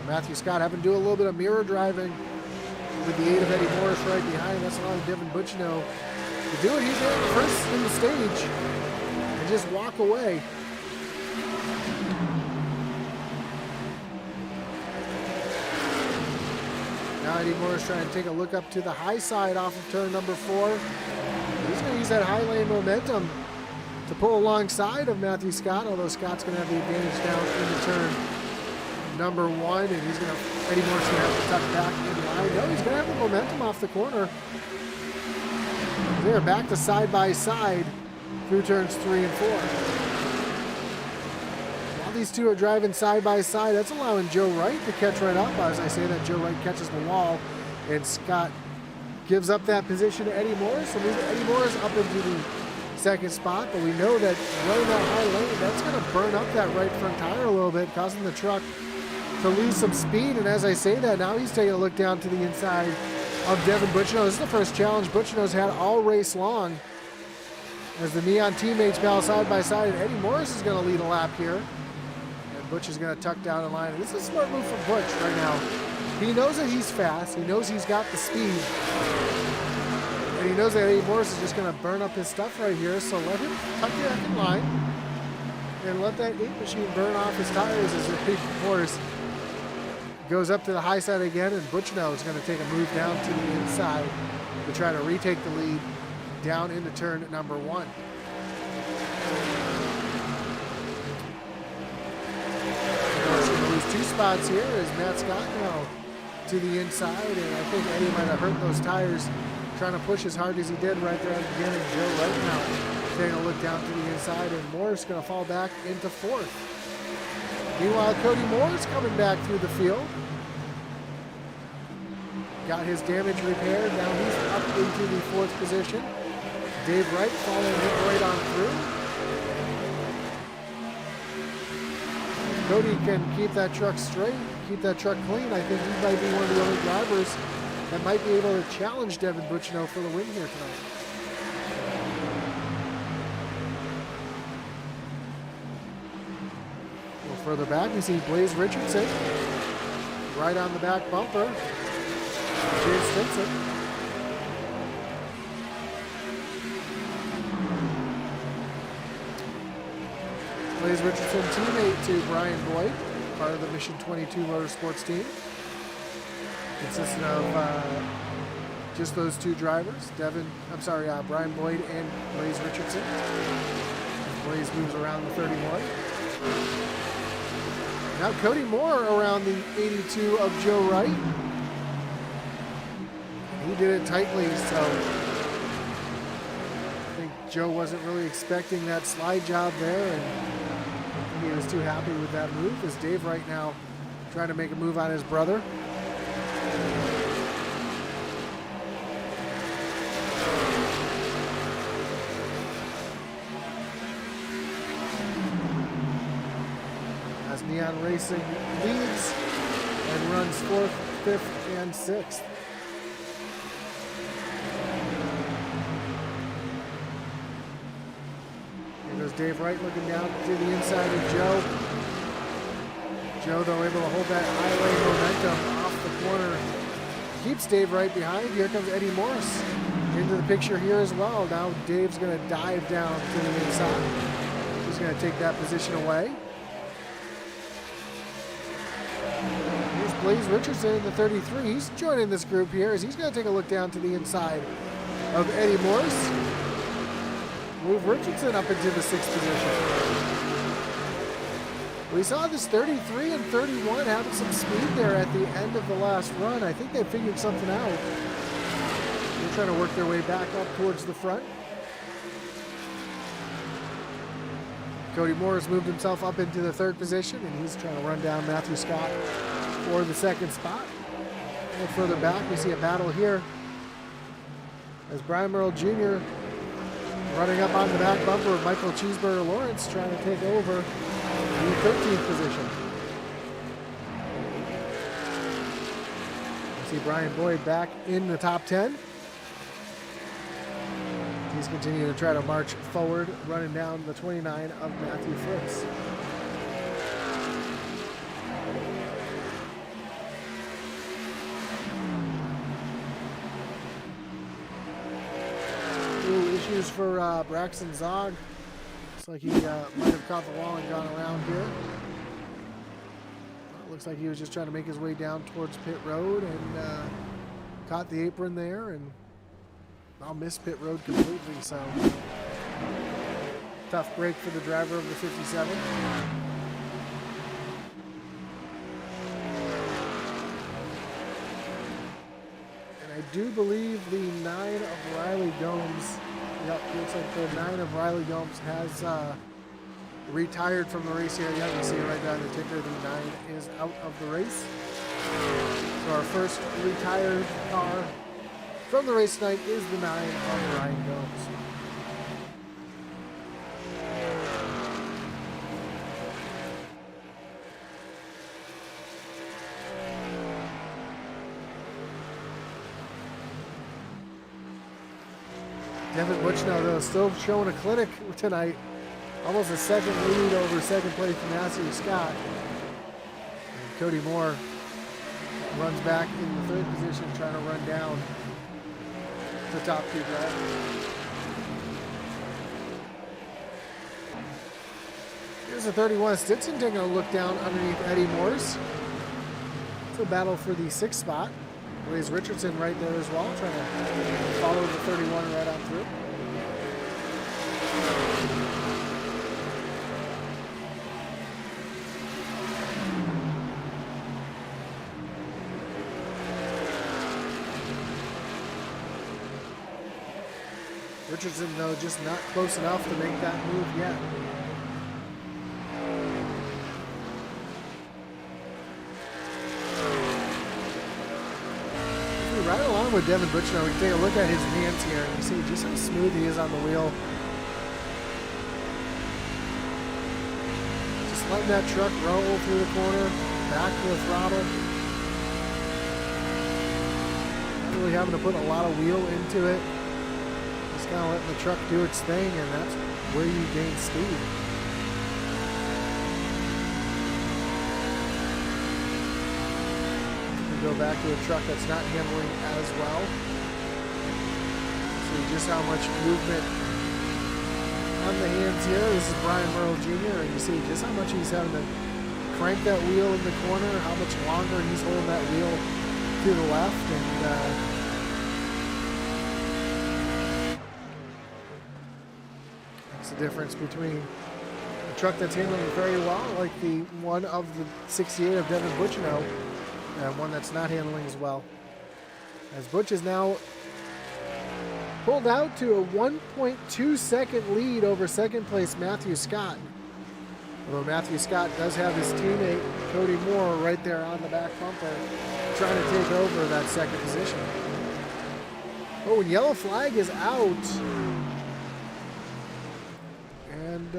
Matthew Scott having to do a little bit of mirror driving with the aid of Eddie Morris right behind. That's allowing Devin Butchino to do it. He's there first in the stage and just walk away. Now Eddie Morris trying to take a look up to the high side off of turn number 4. He's going to use that high lane momentum to pull alongside of Matthew Scott, although Scott's going to have the advantage down into turn number 1, and he's going to, Eddie Morris is going to have to tuck back in line. No, he's going to have the momentum off the corner. They're back to side by side through turns 3 and 4. While these two are driving side by side, that's allowing Joe Wright to catch right up. As I say that, Joe Wright catches the wall, and Scott gives up that position to Eddie Morris. So moving Eddie Morris up into the second spot, but we know that running that high lane, that's going to burn up that right front tire a little bit, causing the truck to lose some speed. And as I say that, now he's taking a look down to the inside of Devin Butchino. This is the first challenge Butchino's had all race long, as the Neon teammates battle side by side, and Eddie Morris is going to lead a lap here, and Butch is going to tuck down in line. And this is a smart move from Butch right now. He knows that he's fast, he knows he's got the speed, and he knows that Eddie Morris is just going to burn up his stuff right here, so let him tuck back in line and let that 8 machine burn off his tires as Eddie Morris goes up to the high side again, and Butchino is going to take a move down to the inside to try to retake the lead down into turn number 1. He's going to lose 2 spots here as Matt Scott now to the inside, and I think Eddie might have hurt those tires trying to push as hard as he did right there at the beginning. Joe right now taking a look down to the inside, and Morris going to fall back into 4th. Meanwhile, Cody Moore's coming back through the field. Got his damage repaired. Now he's up into the 4th position. Dave Wright following him right on through. Cody can keep that truck straight, keep that truck clean. I think he might be one of the only drivers that might be able to challenge Devin Butchino for the win here tonight. Further back, we see Blaze Richardson right on the back bumper. James Stinson. Blaze Richardson, teammate to Brian Boyd, part of the Mission 22 Motorsports team. Consisting of just those 2 drivers, Brian Boyd and Blaze Richardson. Blaze moves around the 31. Now Cody Moore around the 82 of Joe Wright. He did it tightly, so I think Joe wasn't really expecting that slide job there, and he was too happy with that move, as Dave right now trying to make a move on his brother. Neon Racing leads and runs 4th, 5th, and 6th. Here goes Dave Wright looking down to the inside of Joe. Joe, though, able to hold that high lane momentum off the corner. Keeps Dave Wright behind. Here comes Eddie Morris into the picture here as well. Now Dave's going to dive down to the inside. He's going to take that position away. Blaze Richardson in the 33. He's joining this group here as he's going to take a look down to the inside of Eddie Morris. Move Richardson up into the 6th position. We saw this 33 and 31 having some speed there at the end of the last run. I think they figured something out. They're trying to work their way back up towards the front. Cody Morris moved himself up into the 3rd position, and he's trying to run down Matthew Scott for the 2nd spot. A little further back, we see a battle here as Brian Merle Jr. running up on the back bumper of Michael Cheeseburger Lawrence, trying to take over the 13th position. We see Brian Boyd back in the top 10. he's continuing to try to march forward, running down the 29 of Matthew Fritz. Ooh, issues for Braxton Zog. Looks like he might have caught the wall and gone around here. Well, looks like he was just trying to make his way down towards pit road and caught the apron there and I'll miss pit road completely, so tough break for the driver of the 57. And I do believe the 9 of Riley Gomes, yep, looks like the 9 of Riley Gomes has retired from the race here. Yeah, you see it right down the ticker, the 9 is out of the race. So our first retired car from the race tonight is the 9 of Ryan Gomes. Devin Butchnow, though, still showing a clinic tonight. Almost a second lead over second place Matthew Scott. And Cody Moore runs back in the third position, trying to run down the top two drivers. Here's a 31 Stinson taking a look down underneath Eddie Morse. It's a battle for the 6th spot. Blaze Richardson right there as well, trying to follow the 31 right on through. Richardson, though, just not close enough to make that move yet. Right along with Devin Butchnow, we can take a look at his hands here and you see just how smooth he is on the wheel. Just letting that truck roll through the corner, back to the throttle. Not really having to put a lot of wheel into it. Just kind of letting the truck do its thing, and that's where you gain speed. Go back to a truck that's not handling as well. See just how much movement on the hands here. This is Brian Merle Jr. and you see just how much he's having to crank that wheel in the corner, how much longer he's holding that wheel to the left, and that's the difference between a truck that's handling very well, like the one of the 68 of Devin Butchnow, and one that's not handling as well. As Butch is now pulled out to a 1.2 second lead over second place Matthew Scott. Although Matthew Scott does have his teammate Cody Moore right there on the back bumper trying to take over that second position. Oh, and yellow flag is out. And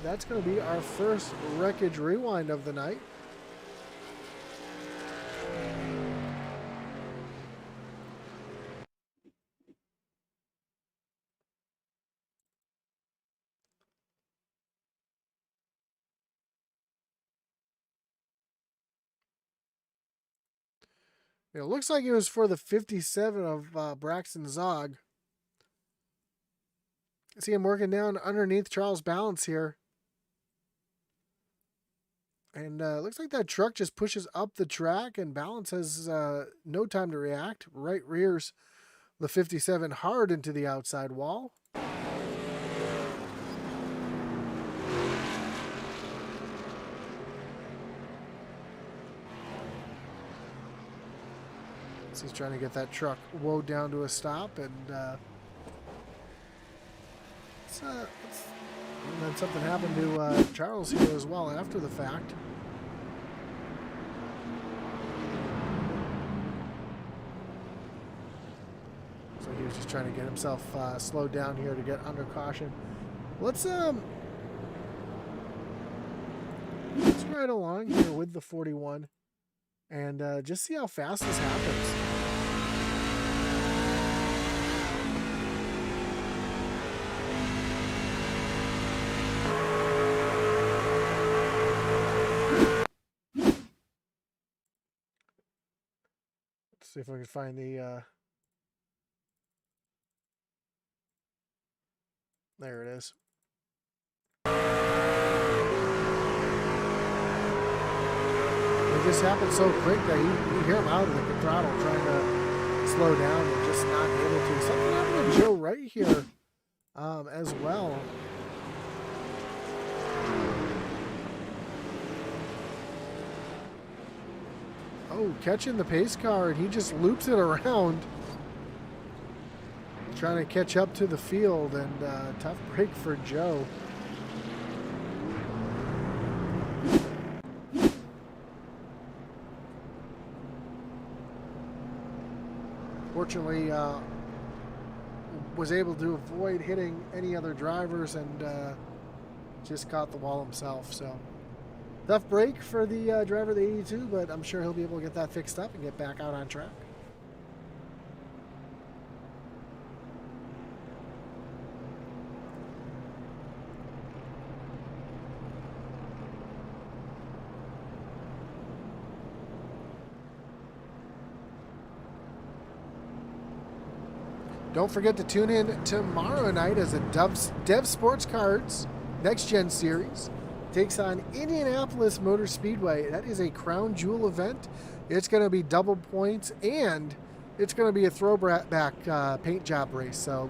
that's going to be our first wreckage rewind of the night. It looks like it was for the 57 of Braxton Zog. I see him working down underneath Charles Balance here. And it looks like that truck just pushes up the track and Balance has no time to react. Right rears the 57 hard into the outside wall. So he's trying to get that truck woed down to a stop, and then something happened to Charles here as well after the fact. So he was just trying to get himself slowed down here to get under caution. Let's ride along here with the 41 and just see how fast this happens. See if I can find the... There it is. It just happened so quick that you hear him out of the throttle trying to slow down and just not able to. Something happened to Joe right here as well. Oh, catching the pace car, and he just loops it around. Trying to catch up to the field, and tough break for Joe. Fortunately, was able to avoid hitting any other drivers and just caught the wall himself. So tough break for the driver of the 82, but I'm sure he'll be able to get that fixed up and get back out on track. Don't forget to tune in tomorrow night as a Dev Sports Cards Next Gen Series takes on Indianapolis Motor Speedway. That is a crown jewel event. It's going to be double points, and it's going to be a throwback paint job race. So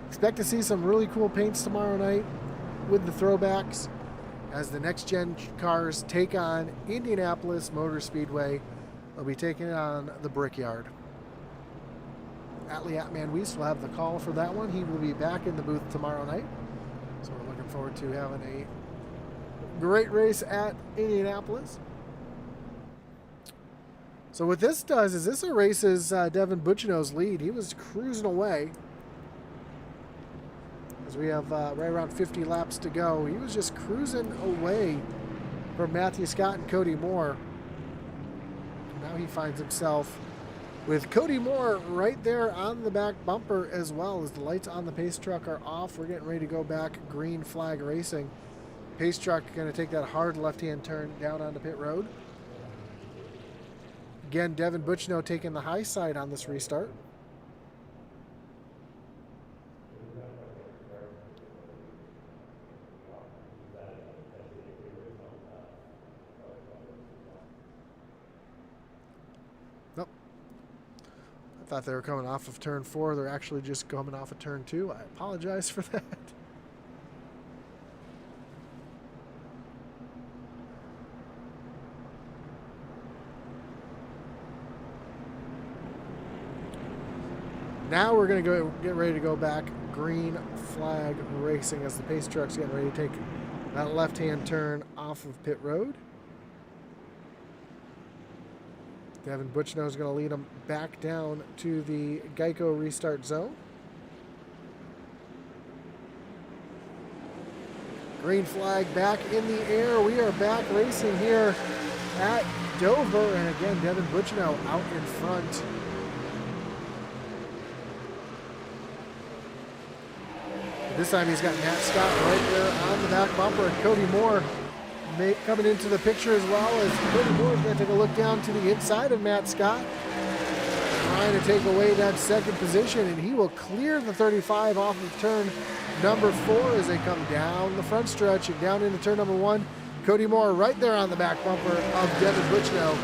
expect to see some really cool paints tomorrow night with the throwbacks as the Next Gen cars take on Indianapolis Motor Speedway. They'll be taking on the Brickyard. Atlee Atman Weiss will have the call for that one. He will be back in the booth tomorrow night. So we're looking forward to having a great race at Indianapolis. So what this does is this erases Devin Bucino's lead. He was cruising away. As we have right around 50 laps to go. He was just cruising away from Matthew Scott and Cody Moore. Now he finds himself with Cody Moore right there on the back bumper, as well as the lights on the pace truck are off. We're getting ready to go back green flag racing. Pace truck going to take that hard left-hand turn down onto pit road. Again, Devin Bucino taking the high side on this restart. Nope. I thought they were coming off of turn 4. They're actually just coming off of turn 2. I apologize for that. Now we're going to get ready to go back green flag racing as the pace truck's getting ready to take that left-hand turn off of pit road. Devin Bucino is going to lead them back down to the Geico restart zone. Green flag back in the air. We are back racing here at Dover. And again, Devin Bucino out in front. This time he's got Matt Scott right there on the back bumper, and Cody Moore coming into the picture as well, as Cody Moore is going to take a look down to the inside of Matt Scott, trying to take away that second position, and he will clear the 35 off of turn number 4 as they come down the front stretch and down into turn number 1. Cody Moore right there on the back bumper of Devin Bucino,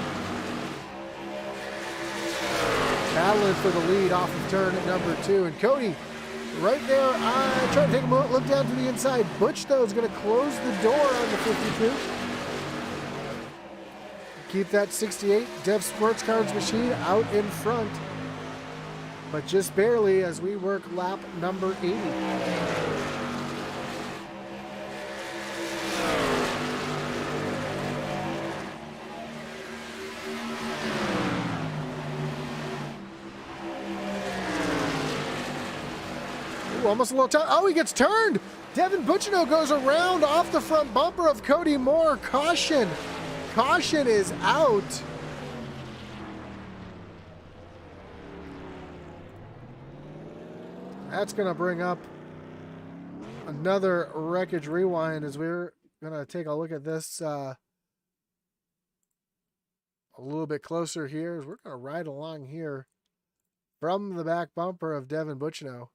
battling for the lead off of turn number 2, and Cody right there, trying to take a look down to the inside. Butch, though, is going to close the door on the 52. Keep that 68 Dev Sports Cards machine out in front, but just barely as we work lap number 80. Almost a little time. Oh, he gets turned. Devin Bucino goes around off the front bumper of Cody Moore. Caution. Caution is out. That's going to bring up another wreckage rewind as we're going to take a look at this. a little bit closer here as we're going to ride along here from the back bumper of Devin Butchno.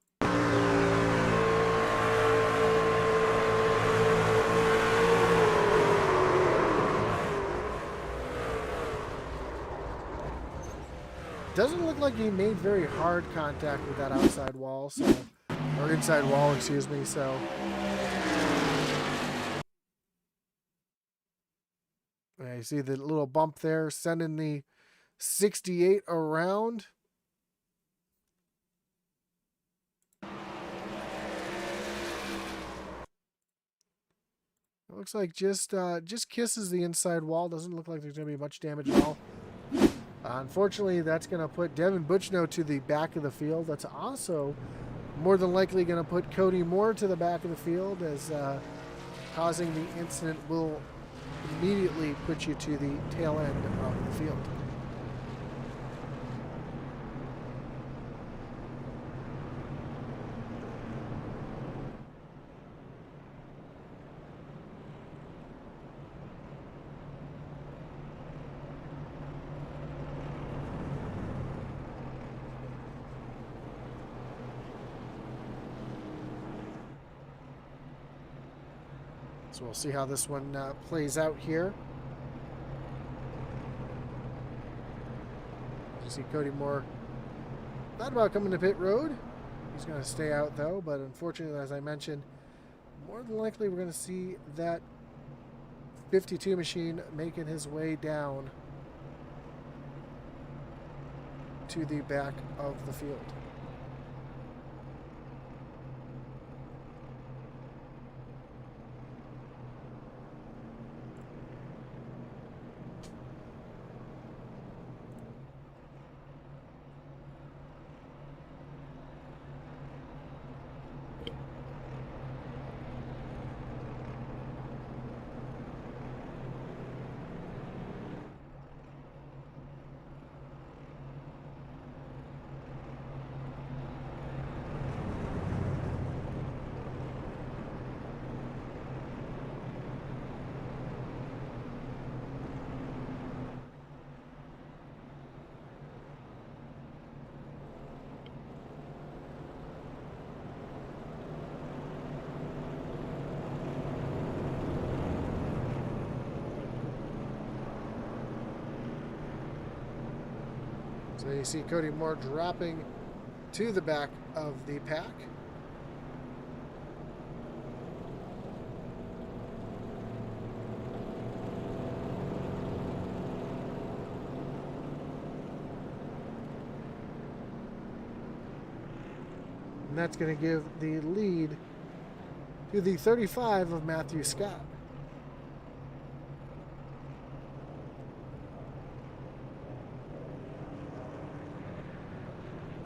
Doesn't look like he made very hard contact with that outside wall, so, or inside wall, excuse me, so. Yeah, you see the little bump there, sending the 68 around. It looks like just kisses the inside wall. Doesn't look like there's going to be much damage at all. Unfortunately, that's going to put Devin Butchno to the back of the field. That's also more than likely going to put Cody Moore to the back of the field, as causing the incident will immediately put you to the tail end of the field. So we'll see how this one plays out here. You see Cody Moore thought about coming to pit road. He's going to stay out though, but unfortunately, as I mentioned, more than likely we're going to see that 52 machine making his way down to the back of the field. So you see Cody Moore dropping to the back of the pack. And that's going to give the lead to the 35 of Matthew Scott.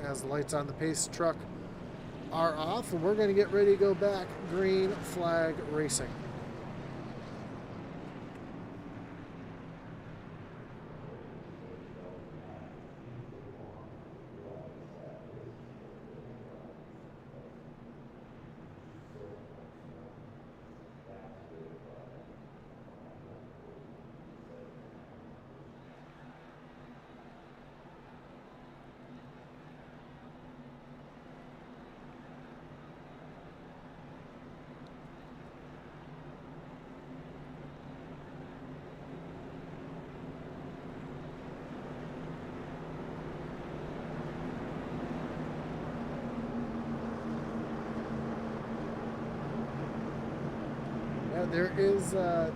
As the lights on the pace truck are off, and we're going to get ready to go back green flag racing.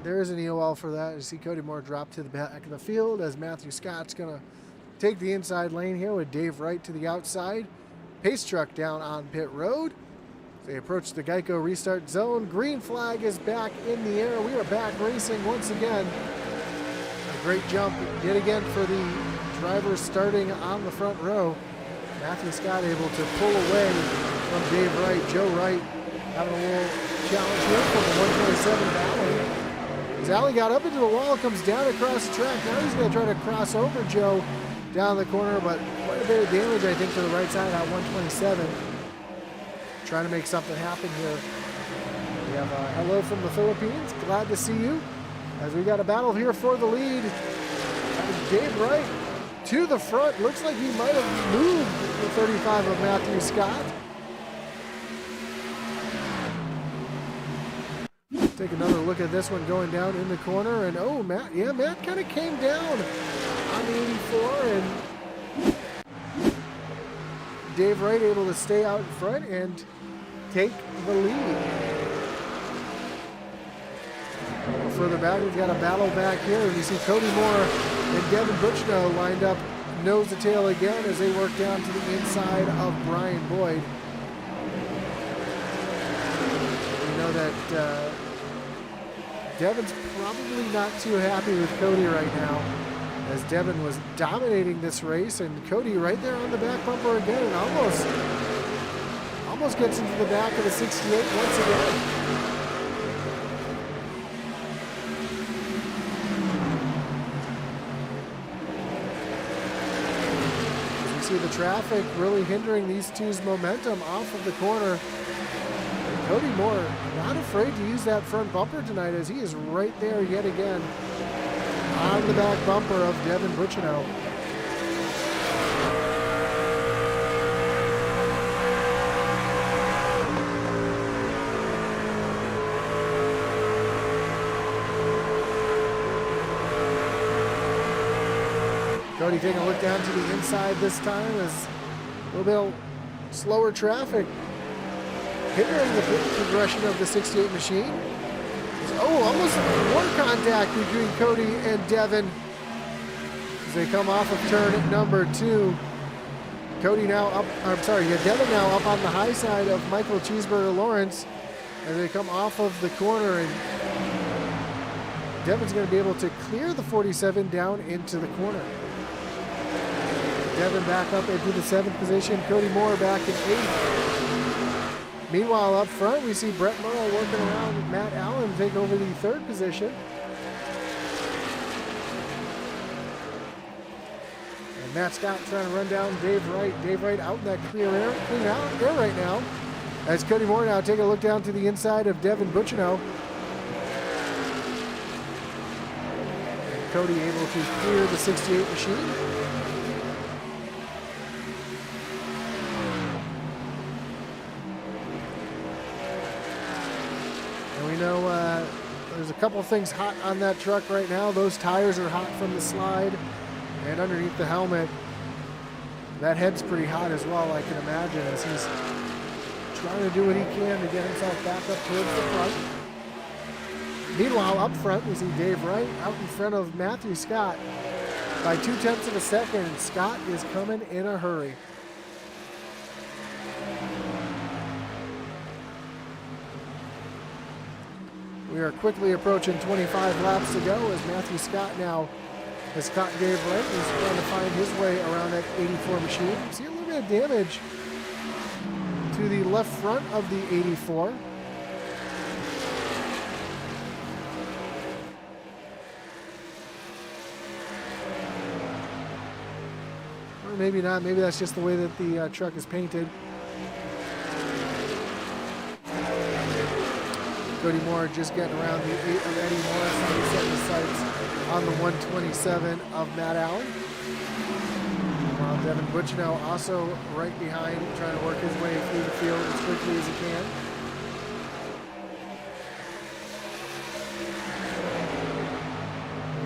There is an EOL for that. You see Cody Moore drop to the back of the field as Matthew Scott's going to take the inside lane here with Dave Wright to the outside. Pace truck down on pit road. They approach the Geico restart zone. Green flag is back in the air. We are back racing once again. A great jump yet again for the drivers starting on the front row. Matthew Scott able to pull away from Dave Wright. Joe Wright having a little challenge here from the 127 Valley. As Alley got up into the wall, comes down across the track. Now he's going to try to cross over Joe down the corner, but quite a bit of damage, I think, to the right side at 127. Trying to make something happen here. We have a hello from the Philippines. Glad to see you. As we got a battle here for the lead. Dave Wright to the front. Looks like he might have moved the 35 of Matthew Scott. Take another look at this one going down in the corner, and oh, Matt kind of came down on the 84, and Dave Wright able to stay out in front and take the lead. Further back, we've got a battle back here. You see Cody Moore and Devin Butchno lined up nose to tail again as they work down to the inside of Brian Boyd. We know that Devin's probably not too happy with Cody right now, as Devin was dominating this race, and Cody right there on the back bumper again, and almost gets into the back of the 68 once again. See the traffic really hindering these two's momentum off of the corner. And Cody Moore not afraid to use that front bumper tonight, as he is right there yet again on the back bumper of Devin Butchino. Cody taking a look down to the inside this time, as a little bit slower traffic hindering the progression of the 68 machine. Oh, almost more contact between Cody and Devin as they come off of turn number 2. Devin now up on the high side of Michael Cheeseburger Lawrence as they come off of the corner, and Devin's going to be able to clear the 47 down into the corner. Devin back up into the 7th position. Cody Moore back in 8th. Meanwhile, up front, we see Brett Murrow working around Matt Allen take over the 3rd position. And Matt Scott trying to run down Dave Wright. Dave Wright out in that clean air right now. As Cody Moore now taking a look down to the inside of Devin Butchino. And Cody able to clear the 68 machine. We know there's a couple things hot on that truck right now. Those tires are hot from the slide, and underneath the helmet, that head's pretty hot as well, I can imagine, as he's trying to do what he can to get himself back up towards the front. Meanwhile, up front, we see Dave Wright out in front of Matthew Scott by 0.2 of a second, and Scott is coming in a hurry. We are quickly approaching 25 laps to go, as Matthew Scott now has caught Dave Wright. He's trying to find his way around that 84 machine. See a little bit of damage to the left front of the 84. Or maybe not. Maybe that's just the way that the truck is painted. Cody Moore just getting around the 8 of Eddie Morris, and he's setting the sights on the 127 of Matt Allen. While Devin Butchino also right behind, trying to work his way through the field as quickly as he can.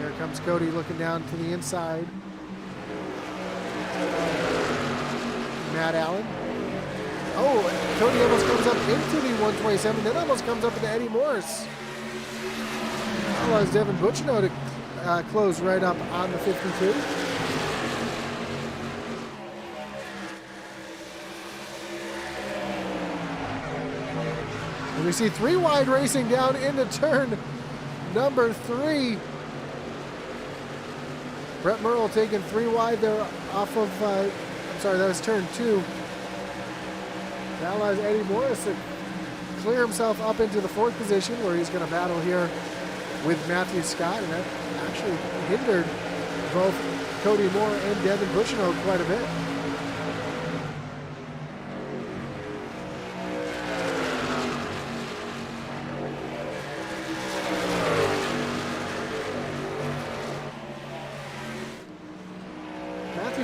Here comes Cody looking down to the inside. Matt Allen. Oh, Cody almost comes up into the 127, then almost comes up into Eddie Morris. Allows Devin Butchino to close right up on the 52. And we see 3 wide racing down into turn number 3. Brett Murrell taking 3 wide there off of, that was turn 2. That allows Eddie Morris to clear himself up into the 4th position, where he's going to battle here with Matthew Scott, and that actually hindered both Cody Moore and Devin Butchino quite a bit.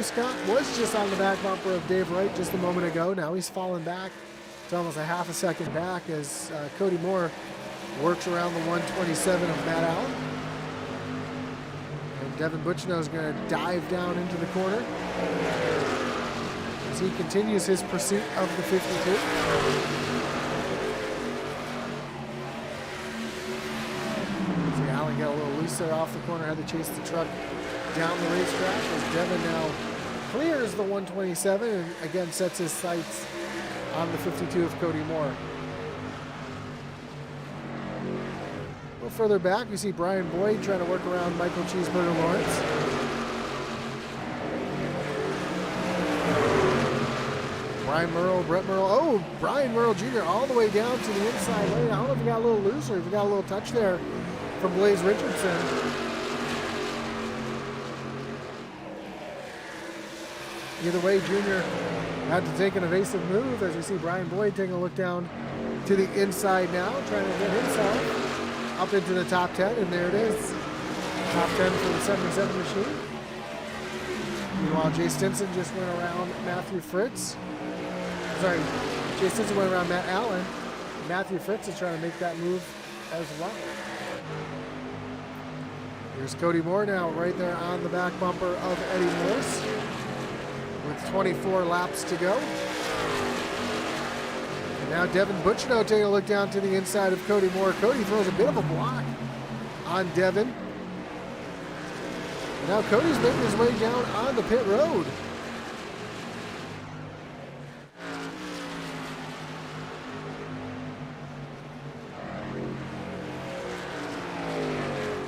Matthew Scott was just on the back bumper of Dave Wright just a moment ago. Now he's fallen back. It's almost a half a second back as Cody Moore works around the 127 of Matt Allen. And Devin Butchno is going to dive down into the corner as he continues his pursuit of the 52. See Allen get a little loose there off the corner, had to chase the truck down the racetrack as Devin now clears the 127 and again sets his sights on the 52 of Cody Moore. A little further back, we see Brian Boyd trying to work around Michael Cheeseburger Lawrence. Brian Merle, Brett Merle, oh, Brian Merle Jr. all the way down to the inside lane. I don't know if he got a little loose or if he got a little touch there from Blaze Richardson. Either way, Junior had to take an evasive move as we see Brian Boyd taking a look down to the inside now, trying to get himself up into the top 10, and there it is. Top 10 for the 77 machine. Meanwhile, Jay Stinson just went around Matthew Fritz. Sorry, Jay Stinson went around Matt Allen. Matthew Fritz is trying to make that move as well. Here's Cody Moore now right there on the back bumper of Eddie Morse, with 24 laps to go. And now Devin Butchno taking a look down to the inside of Cody Moore. Cody throws a bit of a block on Devin. And now Cody's making his way down on the pit road.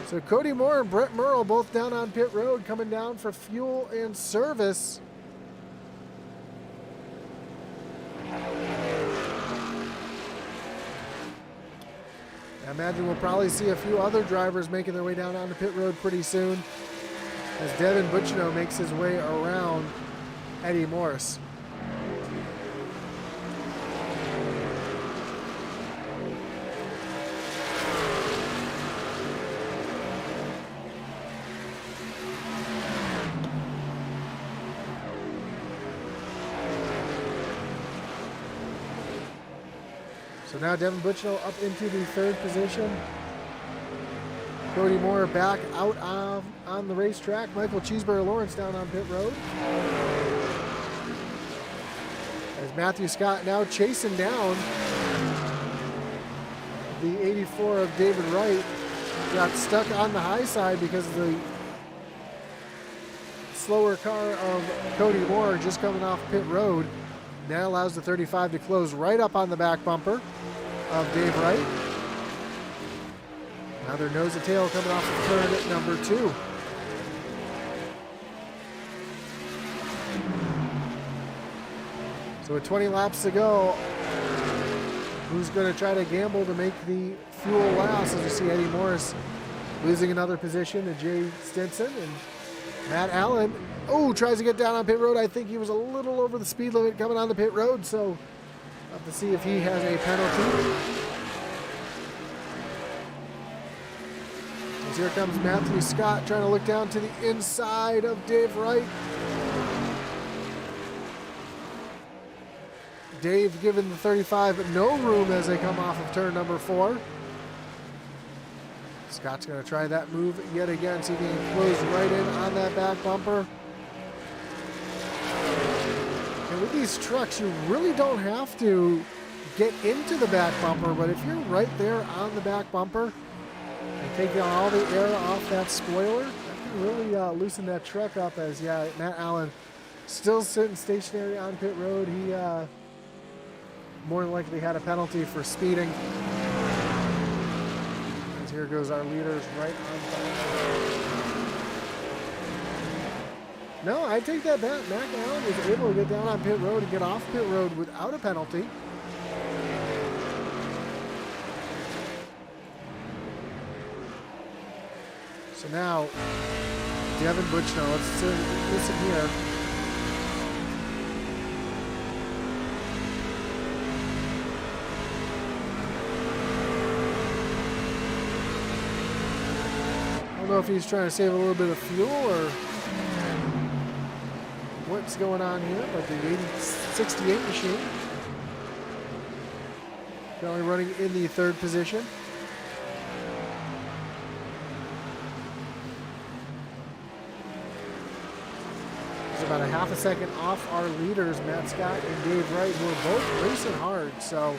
So Cody Moore and Brett Merle both down on pit road, coming down for fuel and service. I imagine we'll probably see a few other drivers making their way down on the pit road pretty soon as Devin Butchno makes his way around Eddie Morris. So now Devin Butchno up into the third position. Cody Moore back out on the racetrack. Michael Cheeseburger Lawrence down on pit road. As Matthew Scott now chasing down the 84 of David Wright. Got stuck on the high side because of the slower car of Cody Moore just coming off pit road. That allows the 35 to close right up on the back bumper of Dave Wright. Now they're nose to tail coming off of turn at number 2. So with 20 laps to go, who's going to try to gamble to make the fuel last? As you see Eddie Morris losing another position to Jay Stinson, and Matt Allen, tries to get down on pit road. I think he was a little over the speed limit coming on the pit road, so we'll have to see if he has a penalty. As here comes Matthew Scott trying to look down to the inside of Dave Wright. Dave giving the 35 no room as they come off of turn number 4. Scott's going to try that move yet again, see if he can close right in on that back bumper. And with these trucks, you really don't have to get into the back bumper, but if you're right there on the back bumper and take down all the air off that spoiler, that can really loosen that truck up. As Matt Allen still sitting stationary on pit road. He more than likely had a penalty for speeding. As here goes our leaders right on time. No, I take that back. Matt Allen was able to get down on pit road and get off pit road without a penalty. So now, Devin Butchno, let's listen here. I don't know if he's trying to save a little bit of fuel or what's going on here, but the 68 machine currently running in the 3rd position. It's about a half a second off our leaders, Matt Scott and Dave Wright, who are both racing hard. So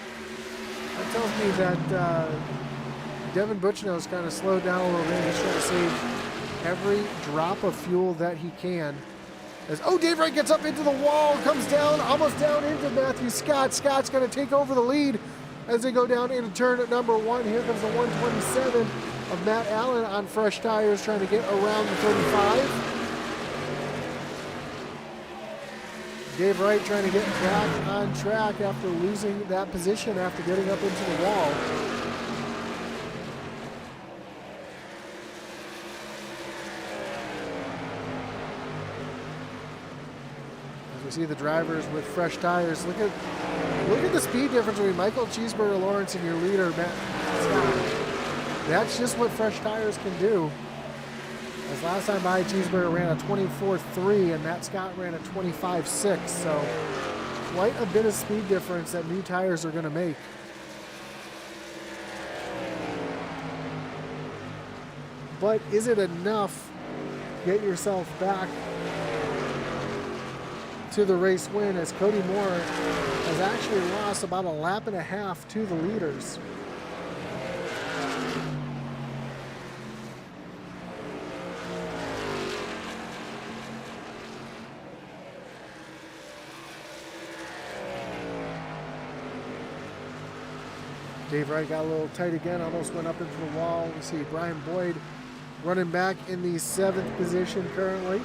that tells me that Devin Butchno's kind of slowed down a little bit. He's trying to save every drop of fuel that he can. As Dave Wright gets up into the wall, comes down, almost down into Matthew Scott. Scott's going to take over the lead as they go down into turn at number 1. Here comes the 127 of Matt Allen on fresh tires, trying to get around the 35. Dave Wright trying to get back on track after losing that position after getting up into the wall. As we see the drivers with fresh tires, look at the speed difference between Michael Cheeseburger Lawrence and your leader, Matt Scott. That's just what fresh tires can do. As last time by, Cheeseburger ran a 24.3 and Matt Scott ran a 25.6. So quite a bit of speed difference that new tires are going to make. But is it enough to get yourself back to the race win, as Cody Moore has actually lost about a lap and a half to the leaders? Dave Wright got a little tight again, almost went up into the wall. We see Brian Boyd running back in the 7th position currently.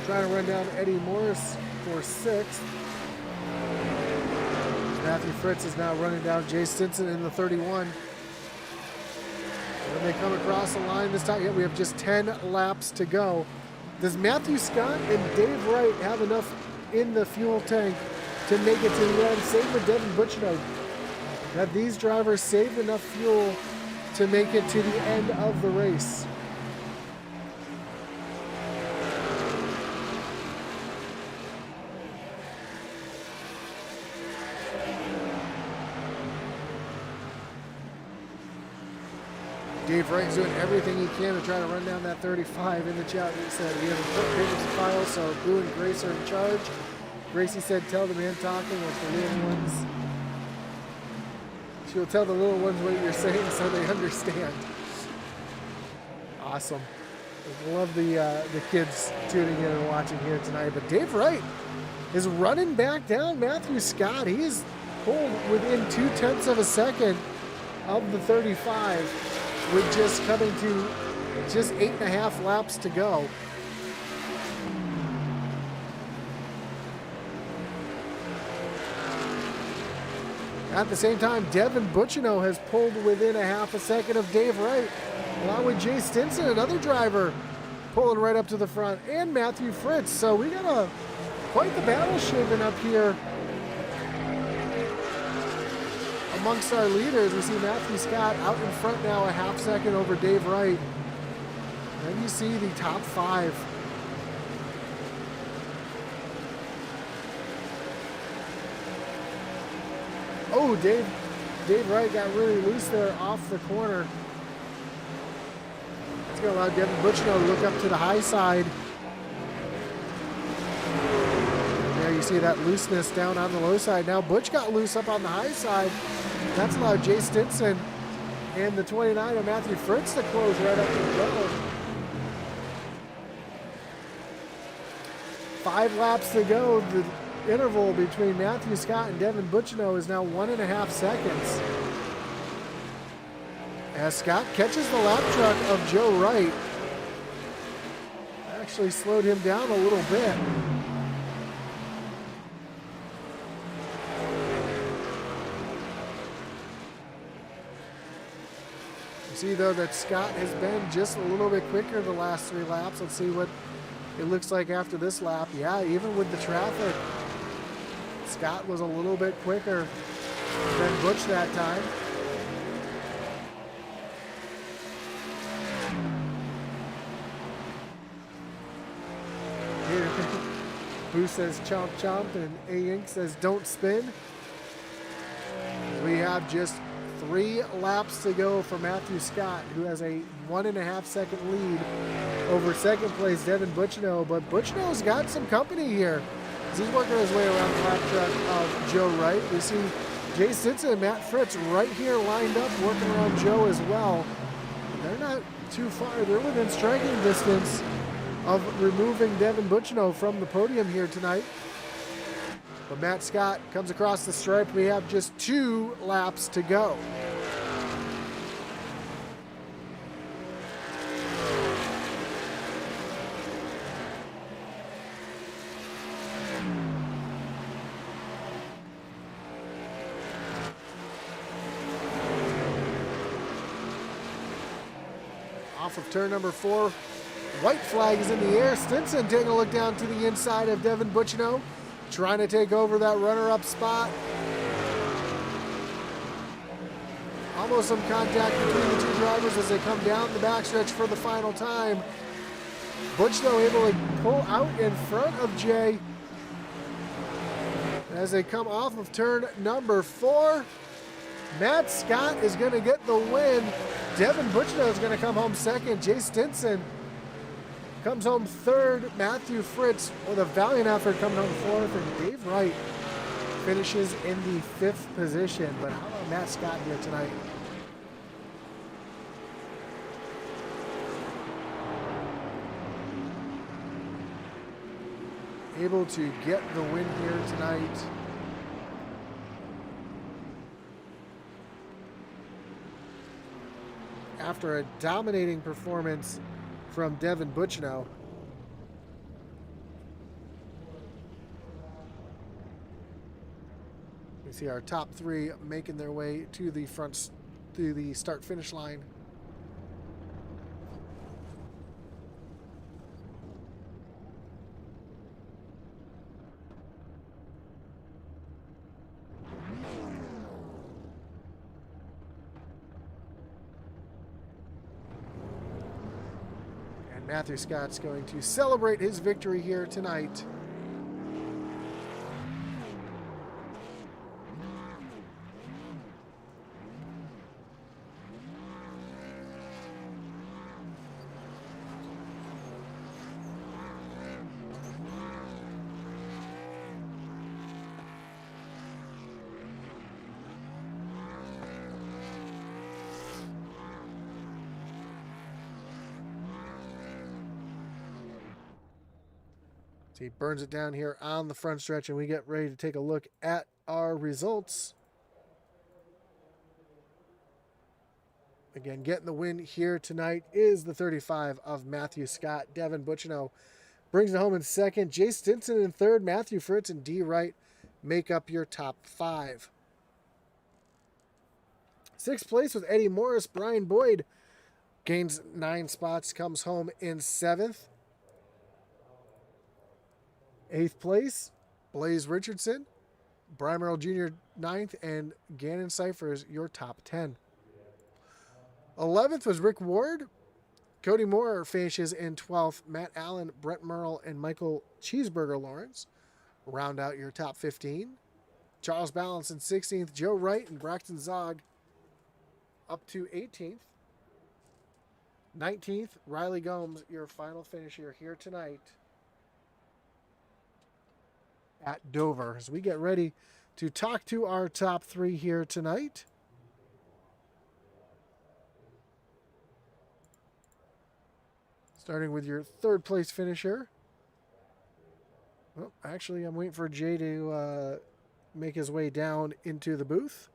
Trying to run down Eddie Morris for 6th. Matthew Fritz is now running down Jay Stinson in the 31. When they come across the line this time, we have just 10 laps to go. Does Matthew Scott and Dave Wright have enough in the fuel tank to make it to the end? Same with Devin Butchnow. Have these drivers saved enough fuel to make it to the end of the race? Dave Wright's doing everything he can to try to run down that 35. In the chat, he said we have important papers to file, so Boo and Grace are in charge. Gracie said, tell the man talking with the little ones. She'll tell the little ones what you're saying so they understand. Awesome. I love the kids tuning in and watching here tonight. But Dave Wright is running back down Matthew Scott. He is pulled within 0.2 of a second of the 35. With just coming to just 8.5 laps to go. At the same time, Devin Butchnow has pulled within a half a second of Dave Wright, along with Jay Stinson, another driver, pulling right up to the front, and Matthew Fritz. So we got quite the battle shaping up here amongst our leaders. We see Matthew Scott out in front now, a half second over Dave Wright. Then you see the top 5. Oh, Dave Wright got really loose there off the corner. It's going to allow Devin Butchnow to look up to the high side. There you see that looseness down on the low side. Now Butch got loose up on the high side. That's allowed Jay Stinson and the 29 of Matthew Fritz to close right up to the level. 5 laps to go. The interval between Matthew Scott and Devin Butchnow is now 1.5 seconds. As Scott catches the lap truck of Joe Wright. Actually slowed him down a little bit. See though that Scott has been just a little bit quicker the last 3 laps. Let's see what it looks like after this lap. Yeah, even with the traffic, Scott was a little bit quicker than Butch that time. Boo says chomp chomp, and A-Ink says don't spin. We have just 3 laps to go for Matthew Scott, who has a 1.5 second lead over second place Devin Butchino. But Butchino's got some company here as he's working his way around the lap track of Joe Wright. We see Jay Stinson and Matt Fritz right here lined up, working around Joe as well. They're not too far. They're within striking distance of removing Devin Butchino from the podium here tonight. But Matt Scott comes across the stripe. We have just 2 laps to go. Off of turn number 4, white flag is in the air. Stinson taking a look down to the inside of Devin Butchino, trying to take over that runner-up spot. Almost some contact between the 2 drivers as they come down the backstretch for the final time. Butchino able to pull out in front of Jay as they come off of turn number 4. Matt Scott is going to get the win. Devin Butchino is going to come home second. Jay Stinson comes home third. Matthew Fritz with a valiant effort coming home fourth. And Dave Wright finishes in the 5th position. But how about Matt Scott here tonight? Able to get the win here tonight. After a dominating performance from Devin Butchino. We see our top 3 making their way to the front, to the start-finish line. Matthew Scott's going to celebrate his victory here tonight. He burns it down here on the front stretch, and we get ready to take a look at our results. Again, getting the win here tonight is the 35 of Matthew Scott. Devin Butchino brings it home in second. Jay Stinson in third. Matthew Fritz and D. Wright make up your top 5. 6th place with Eddie Morris. Brian Boyd gains 9 spots, comes home in 7th. 8th place, Blaze Richardson, Brian Merrill Jr. 9th, and Gannon Cyphers your top 10. 11th was Rick Ward. Cody Moore finishes in 12th. Matt Allen, Brett Merle, and Michael Cheeseburger Lawrence round out your top 15. Charles Balance in 16th. Joe Wright and Braxton Zog up to 18th. 19th, Riley Gomes, your final finisher here tonight at Dover. As we get ready to talk to our top 3 here tonight. Starting with your 3rd place finisher. Well, actually, I'm waiting for Jay to make his way down into the booth.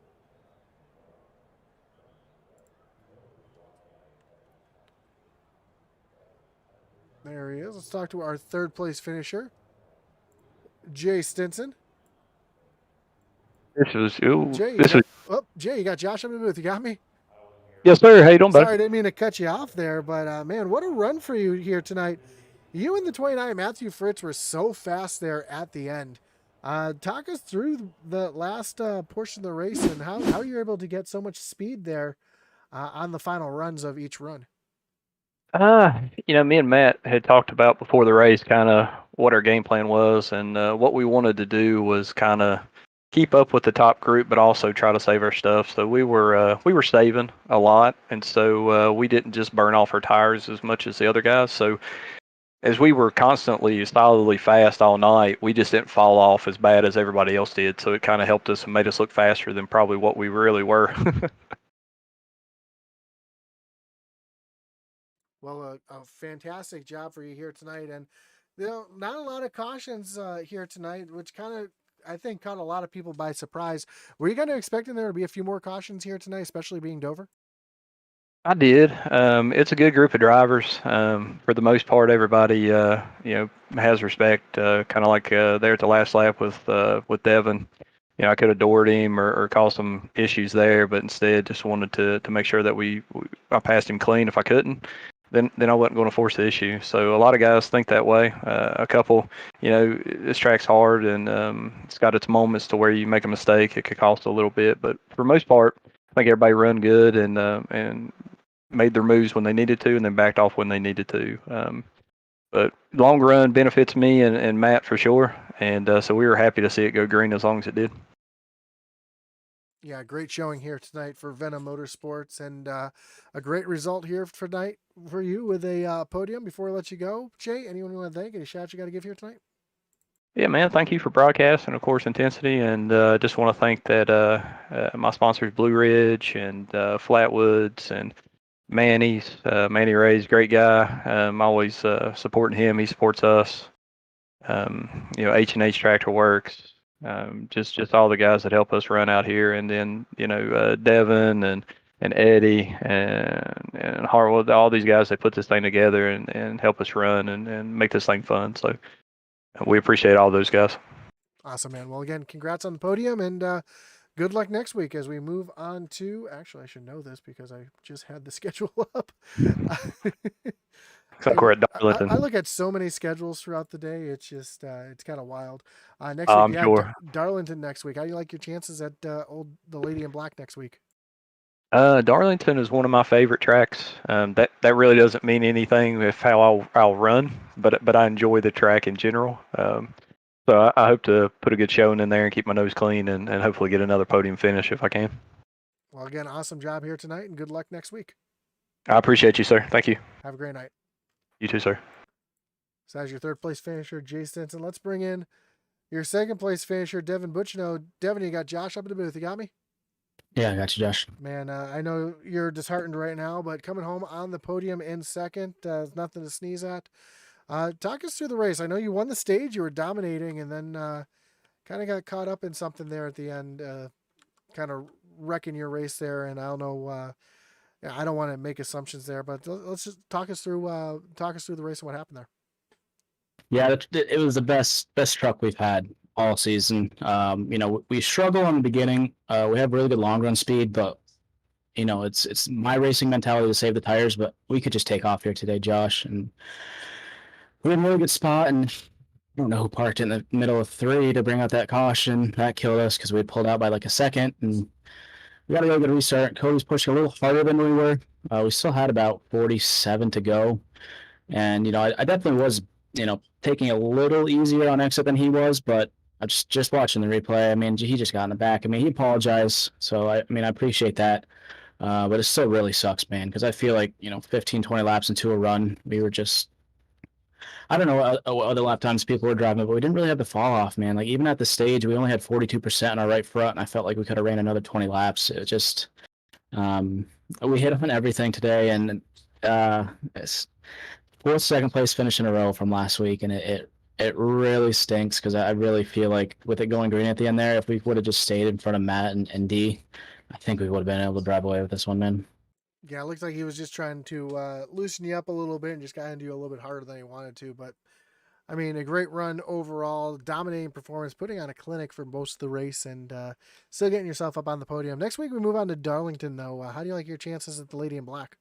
There he is. Let's talk to our 3rd place finisher, Jay Stinson. Jay, you got Josh in the booth. You got me? Yes, sir. How you doing, buddy? Sorry, I didn't mean to cut you off there, but man, what a run for you here tonight. You and the 29 Matthew Fritz were so fast there at the end. Talk us through the last portion of the race and how you're able to get so much speed there on the final runs of each run. Me and Matt had talked about before the race kind of what our game plan was, and what we wanted to do was kind of keep up with the top group, but also try to save our stuff. So we were saving a lot, and so we didn't just burn off our tires as much as the other guys. So as we were constantly solidly fast all night, we just didn't fall off as bad as everybody else did. So it kind of helped us and made us look faster than probably what we really were. Well, a fantastic job for you here tonight, and not a lot of cautions here tonight, which kind of I think caught a lot of people by surprise. Were you kind of expecting there to be a few more cautions here tonight, especially being Dover? I did. It's a good group of drivers. For the most part, everybody has respect. Kind of like there at the last lap with Devin. I could have doored him or caused some issues there, but instead just wanted to make sure that I passed him clean. If I couldn't, then I wasn't going to force the issue. So a lot of guys think that way. A couple, this track's hard and it's got its moments to where you make a mistake, it could cost a little bit. But for the most part, I think everybody run good and made their moves when they needed to and then backed off when they needed to. But long run benefits me and Matt for sure. And so we were happy to see it go green as long as it did. Yeah, great showing here tonight for Venom Motorsports, and a great result here tonight for you with a podium. Before I let you go, Jay, anyone you want to thank? Any shout you got to give here tonight? Yeah, man. Thank you for broadcast and, of course, Intensity. And just want to thank that my sponsors, Blue Ridge and Flatwoods and Manny's. Manny Ray's great guy. I'm always supporting him. He supports us. H&H Tractor Works. Just all the guys that help us run out here. And then, Devin and Eddie and Harwood, all these guys that put this thing together and help us run and make this thing fun. So we appreciate all those guys. Awesome, man. Well, again, congrats on the podium, and good luck next week as we move on to. Actually, I should know this because I just had the schedule up. Looks like we're at Darlington. I look at so many schedules throughout the day. It's just it's kind of wild. Next week, I'm sure. Darlington next week. How do you like your chances at the Lady in Black next week? Darlington is one of my favorite tracks. That really doesn't mean anything with how I'll run, but I enjoy the track in general. So I hope to put a good showing in there and keep my nose clean and hopefully get another podium finish if I can. Well, again, awesome job here tonight, and good luck next week. I appreciate you, sir. Thank you. Have a great night. You too, sir. So as your third place finisher, Jay Stinson, let's bring in your second place finisher, Devin Butchino. Devin, you got Josh up in the booth. You got me? Yeah, I got you, Josh. Man, I know you're disheartened right now, but coming home on the podium in second is nothing to sneeze at. Talk us through the race. I know you won the stage, you were dominating, and then kind of got caught up in something there at the end, kind of wrecking your race there. And I don't know, I don't want to make assumptions there, but let's just talk us through the race and what happened there. Yeah, it was the best truck we've had all season. We struggle in the beginning. We have really good long run speed, but it's my racing mentality to save the tires. But we could just take off here today, Josh, and we had a really good spot. And I don't know who parked in the middle of 3 to bring out that caution. That killed us because we had pulled out by like a second, and we got a really good restart. Cody's pushing a little harder than we were. We still had about 47 to go, and I definitely was taking a little easier on exit than he was, but I just watching the replay. I mean, he just got in the back. I mean, he apologized, so I appreciate that. But it still really sucks, man, because I feel like 15, 20 laps into a run, we were just, I don't know what other lap times people were driving, but we didn't really have the fall off, man. Like even at the stage, we only had 42% on our right front, and I felt like we could have ran another 20 laps. It just, we hit on everything today, and it's 4th second place finish in a row from last week, and it really stinks because I really feel like with it going green at the end there, if we would have just stayed in front of Matt and D, I think we would have been able to drive away with this one, man. Yeah, it looks like he was just trying to loosen you up a little bit and just got into you a little bit harder than he wanted to. But, I mean, a great run overall, dominating performance, putting on a clinic for most of the race, and still getting yourself up on the podium. Next week we move on to Darlington, though. How do you like your chances at the Lady in Black?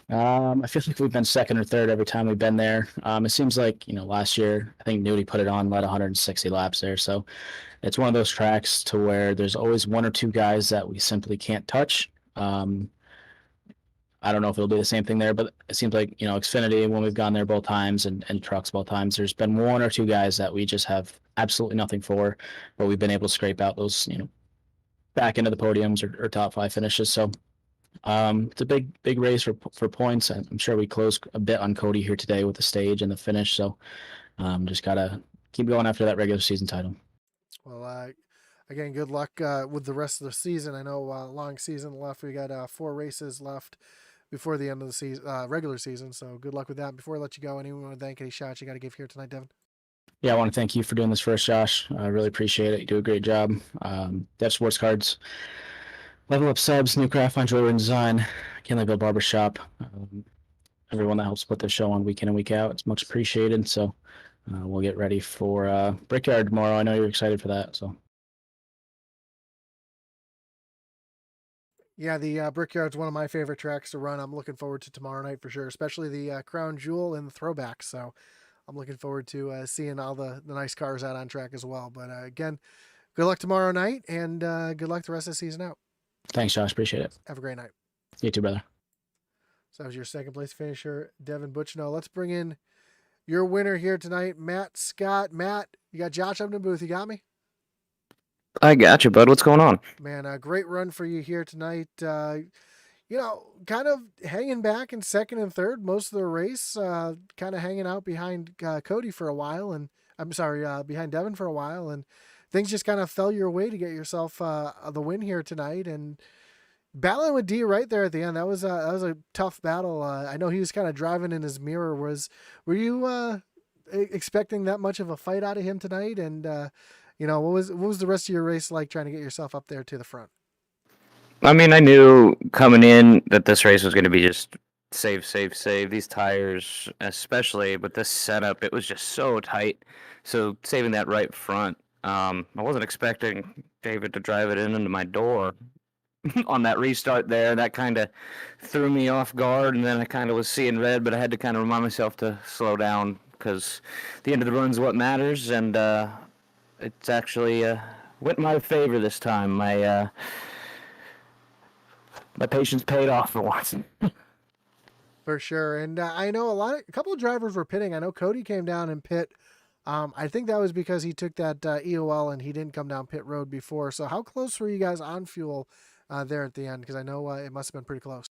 I feel like we've been second or third every time we've been there. It seems like, last year, I think Nudie put it on, led 160 laps there. So it's one of those tracks to where there's always one or two guys that we simply can't touch. I don't know if it'll be the same thing there, but it seems like, Xfinity, when we've gone there both times and trucks both times, there's been one or two guys that we just have absolutely nothing for, but we've been able to scrape out those, back into the podiums or top five finishes. So it's a big race for points. I'm sure we closed a bit on Cody here today with the stage and the finish. So just gotta keep going after that regular season title. Well, again, good luck with the rest of the season. I know long season left. We got 4 races left before the end of the season, regular season. So good luck with that. Before I let you go, anyone want to thank any shots you got to give here tonight, Devin? Yeah, I want to thank you for doing this for us, Josh. I really appreciate it. You do a great job. Dev Sports Cards, Level Up Subs, New Craft Fine Jewelry and Design, Kinleyville Barbershop, everyone that helps put the show on week in and week out. It's much appreciated. So we'll get ready for Brickyard tomorrow. I know you're excited for that. So. Yeah, the Brickyard's one of my favorite tracks to run. I'm looking forward to tomorrow night for sure, especially the Crown Jewel and the throwback. So I'm looking forward to seeing all the nice cars out on track as well. But again, good luck tomorrow night, and good luck the rest of the season out. Thanks, Josh. Appreciate it. Have a great night. You too, brother. So that was your second place finisher, Devin Butchno. Let's bring in your winner here tonight, Matt Scott. Matt, you got Josh up in the booth. You got me? I got you, bud. What's going on? Man, a great run for you here tonight. Kind of hanging back in second and third most of the race, kind of hanging out behind Cody for a while, and behind Devin for a while, and things just kind of fell your way to get yourself the win here tonight, and battling with D right there at the end. That was a tough battle. I know he was kind of driving in his mirror. Were you expecting that much of a fight out of him tonight? And what was the rest of your race like trying to get yourself up there to the front? I mean, I knew coming in that this race was going to be just save. These tires, especially with this setup, it was just so tight. So saving that right front, I wasn't expecting David to drive it into my door on that restart there. That kind of threw me off guard, and then I kind of was seeing red, but I had to kind of remind myself to slow down because the end of the run is what matters, and it's actually went in my favor this time. My patience paid off for once. For sure. And I know a couple of drivers were pitting. I know Cody came down and pit. I think that was because he took that EOL and he didn't come down pit road before. So how close were you guys on fuel there at the end? Because I know it must have been pretty close.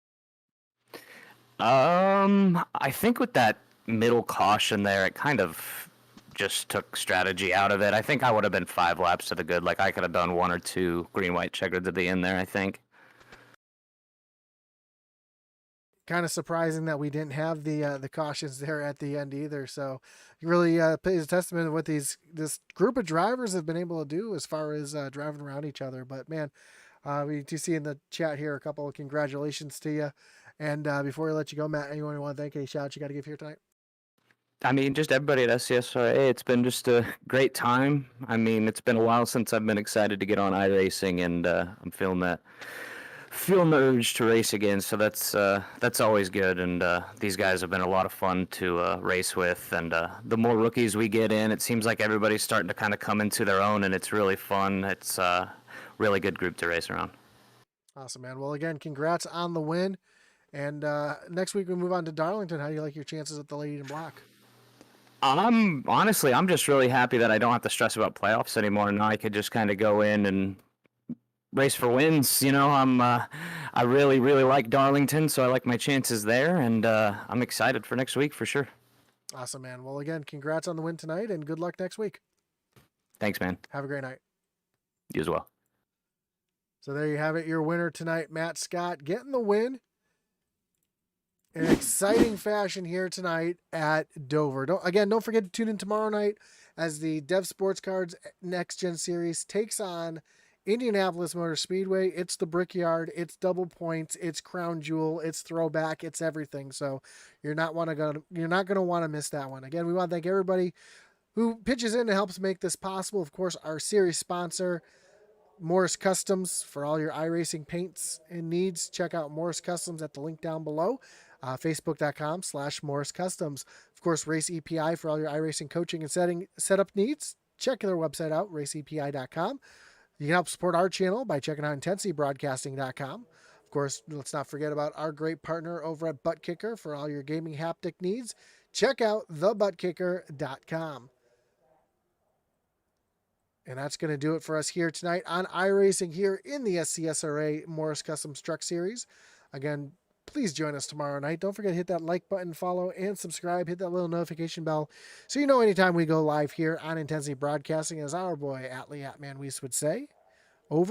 I think with that middle caution there, it kind of just took strategy out of it. I think I would have been 5 laps to the good. Like I could have done 1 or 2 green-white checkers at the end there, I think. Kind of surprising that we didn't have the cautions there at the end either. So it really pays a testament to what this group of drivers have been able to do as far as driving around each other. But man, we do see in the chat here a couple of congratulations to you. And before I let you go, Matt, anyone want to thank any shots you got to give here tonight? I mean, just everybody at SCSRA. It's been just a great time. I mean, it's been a while since I've been excited to get on iRacing, and I'm feeling the urge to race again. So that's always good. And these guys have been a lot of fun to race with. And the more rookies we get in, it seems like everybody's starting to kind of come into their own, and it's really fun. It's a really good group to race around. Awesome, man. Well, again, congrats on the win. And next week we move on to Darlington. How do you like your chances at the Lady in Black? I'm just really happy that I don't have to stress about playoffs anymore. Now I could just kind of go in and race for wins. I really like Darlington, so I like my chances there, and I'm excited for next week for sure. Awesome, man. Well, again, congrats on the win tonight, and good luck next week. Thanks, man. Have a great night. You as well. So there you have it, your winner tonight, Matt Scott, getting the win in exciting fashion here tonight at Dover. Don't forget to tune in tomorrow night as the Dev Sports Cards Next Gen Series takes on Indianapolis Motor Speedway. It's the Brickyard, it's double points, it's Crown Jewel, it's throwback, it's everything. So you're not going to want to miss that one. Again, we want to thank everybody who pitches in and helps make this possible. Of course, our series sponsor, Morris Customs, for all your iRacing paints and needs. Check out Morris Customs at the link down below. Facebook.com/Morris Customs. Of course, Race EPI for all your iRacing coaching and setup needs. Check their website out, raceepi.com. You can help support our channel by checking out intensitybroadcasting.com. Of course, let's not forget about our great partner over at Butt Kicker for all your gaming haptic needs. Check out thebuttkicker.com. And that's going to do it for us here tonight on iRacing here in the SCSRA Morris Customs Truck Series. Again, please join us tomorrow night. Don't forget to hit that like button, follow, and subscribe. Hit that little notification bell so you know anytime we go live here on Intensity Broadcasting, as our boy Atlee Atman Weiss would say. Over.